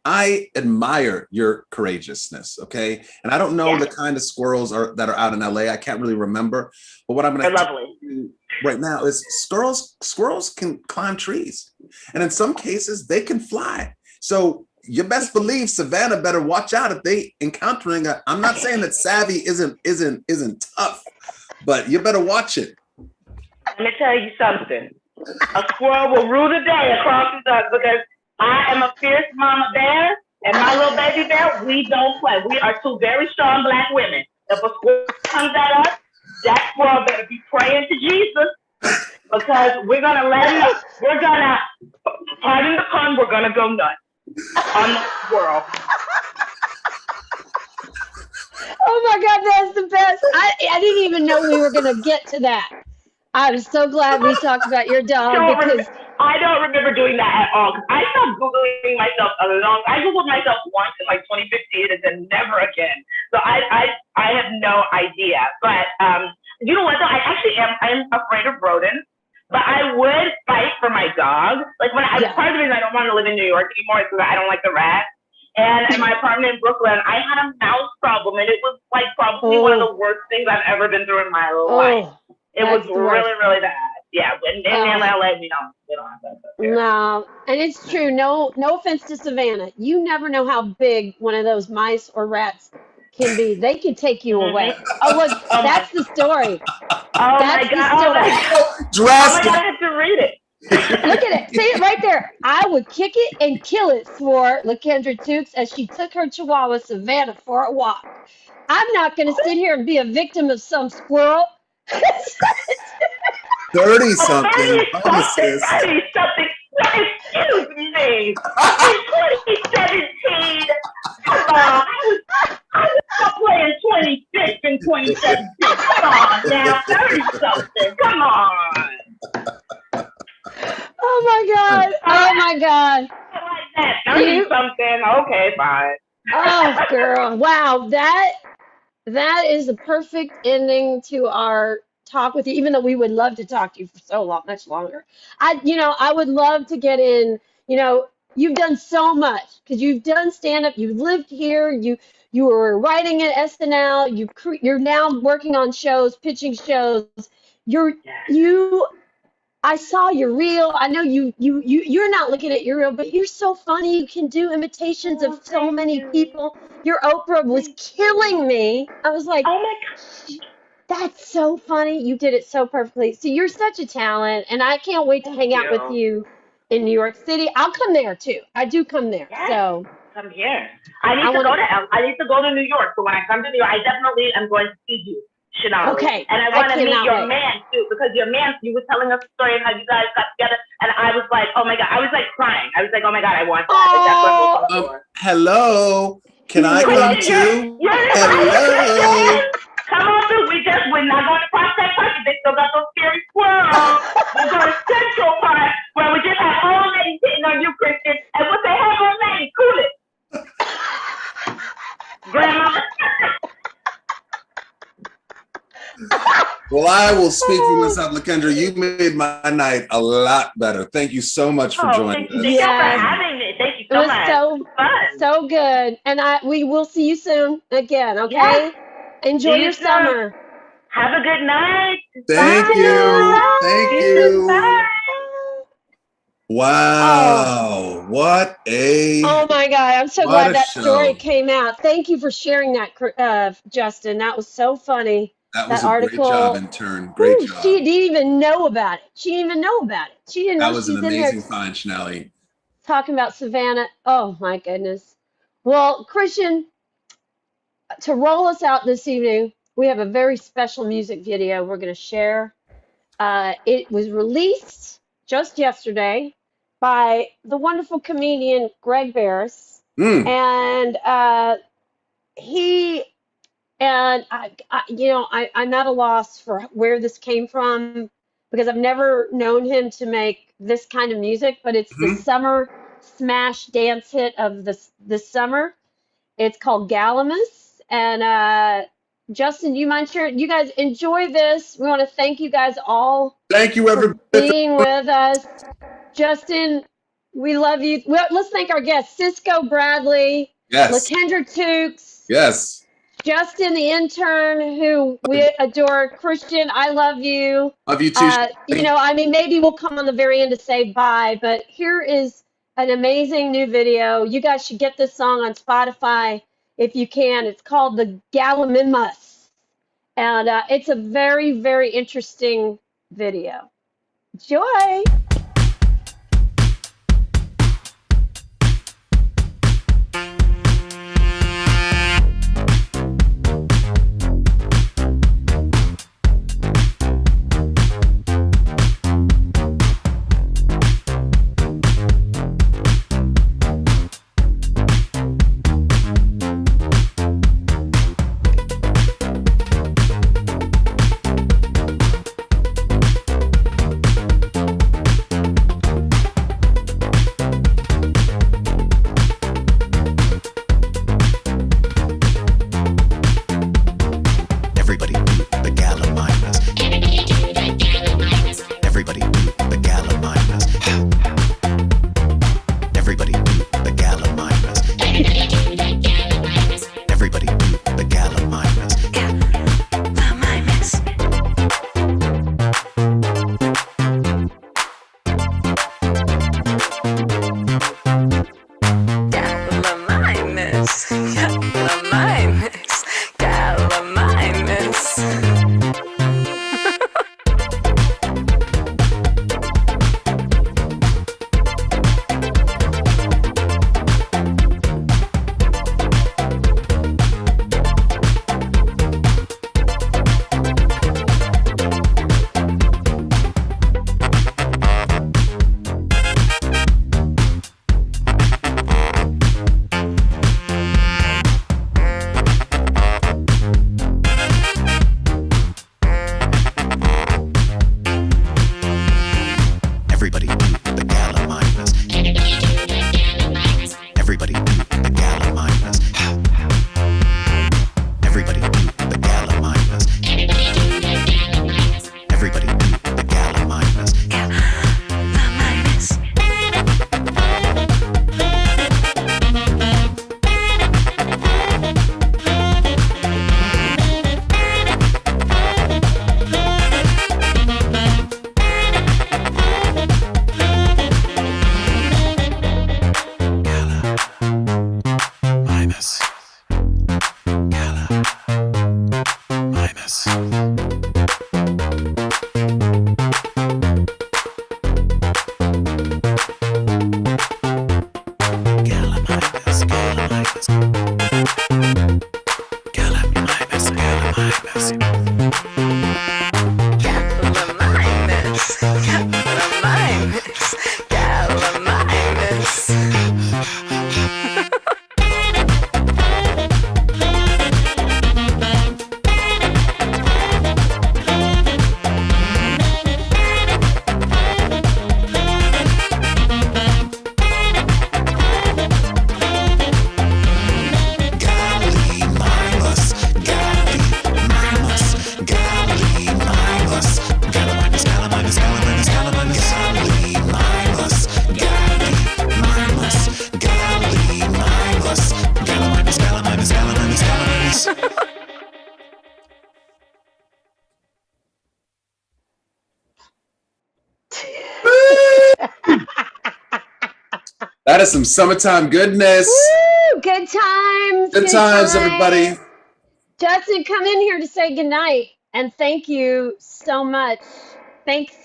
I admire your courageousness, okay? And I don't know the kind of squirrels that are out in LA. I can't really remember. But what I'm going to tell you right now is squirrels can climb trees. And in some cases, they can fly. So you best believe Savannah better watch out if they encountering I'm not saying that Savvy isn't tough, but you better watch it. Let me tell you something. A squirrel will rule the day across the duck because I am a fierce mama bear, and my little baby bear, we don't play. We are two very strong Black women. If a squirrel comes at us, that squirrel better be praying to Jesus because we're going to let him, we're going to, pardon the pun, we're going to go nuts on the squirrel. Oh my God, that's the best. I didn't even know we were going to get to that. I'm so glad we talked about your dog because I don't remember doing that at all. I stopped Googling myself I Googled myself once in like 2015 and then never again. So I have no idea. But you know what though? I'm afraid of rodents. But I would fight for my dog. Like part of the reason I don't want to live in New York anymore is because I don't like the rats. And in my apartment in Brooklyn, I had a mouse problem, and it was like probably one of the worst things I've ever been through in my life. It was really, really bad. Yeah, in LA, we don't have that. No, and it's true. No offense to Savannah. You never know how big one of those mice or rats can be. They can take you away. Oh, look, that's the story. That's the story. Drastic. I have to read it. Look at it. See it right there. I would kick it and kill it for LaKendra Tues as she took her Chihuahua Savannah for a walk. I'm not going to sit here and be a victim of some squirrel. 30-something. 30-something. Excuse me. In 2017. Come on. I was playing 26 and 2017. Come on now. 30-something. Come on. Oh my God. Oh my God. I like that. 30-something. Okay, fine. Oh, girl. Wow. That is the perfect ending to our talk with you, even though we would love to talk to you for so long, much longer. I would love to get in, You've done so much because you've done stand-up. You've lived here. You were writing at SNL. You're now working on shows, pitching shows. You're you. I saw your reel. I know you're not looking at your reel, but you're so funny. You can do imitations of so many people. Your Oprah was killing me. I was like, oh my God. that's so funny. You did it so perfectly. So you're such a talent, and I can't wait to hang out with you in New York City. I'll come there too. I do come there. Yes, So come here. I need to go to New York. So when I come to New York, I definitely am going to see you, Shonali. Okay. And I want to meet your wait. man too, because your man, you were telling us a story of how you guys got together, and I was like, oh my God, I was like crying. I was like, oh my God, I want that. That's what hello. Can I come too? Hello. Come on through. We're not going to Prospect Park. They still got those scary squirrels. We're going to Central Park, where we just have old ladies hitting on you, Christian. And what they have old lady, cool it. Grandma. Well, I will speak for myself, LaKendra. You made my night a lot better. Thank you so much for joining us. Thank you for having me. Thank you so much. It was so good. And we will see you soon again, okay? Yes. Enjoy your summer. Have a good night. Thank you. Bye. Wow. What a... Oh, my God. I'm so glad that story came out. Thank you for sharing that, Justin. That was so funny. That was a great job, intern. Great job. She didn't even know about it. She didn't know that was an amazing find, Shonali. Talking about Savannah. Oh, my goodness. Well, Christian, to roll us out this evening, we have a very special music video we're going to share. It was released just yesterday by the wonderful comedian Greg Burress. And I'm at a loss for where this came from because I've never known him to make this kind of music, but it's the summer smash dance hit of this summer. It's called Galamus. And Justin, do you mind sharing? You guys enjoy this. We want to thank you guys all. Thank you, everybody, for being with us. Justin, we love you. Well, let's thank our guests, Cisco Bradley, LaKendra Tues. Yes. Justin, the intern, who we adore. Christian, I love you. Love you too. Maybe we'll come on the very end to say bye, but here is an amazing new video. You guys should get this song on Spotify if you can. It's called The Gallimimus. And it's a very, very interesting video. Enjoy. That is some summertime goodness. Woo! Good times. Good times, everybody. Justin, come in here to say goodnight. And thank you so much. Thanks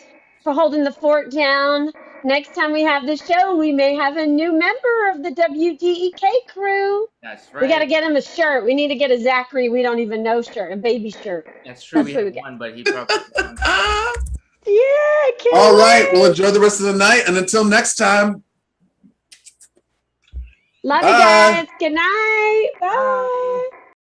for holding the fort down. Next time we have the show, we may have a new member of the WDEK crew. That's right. We got to get him a shirt. We need to get a Zachary we don't even know shirt, a baby shirt. That's true. That's we what have one, but he probably. Yeah, can't All right. wait. Well, enjoy the rest of the night. And until next time. Love you guys. Good night. Bye.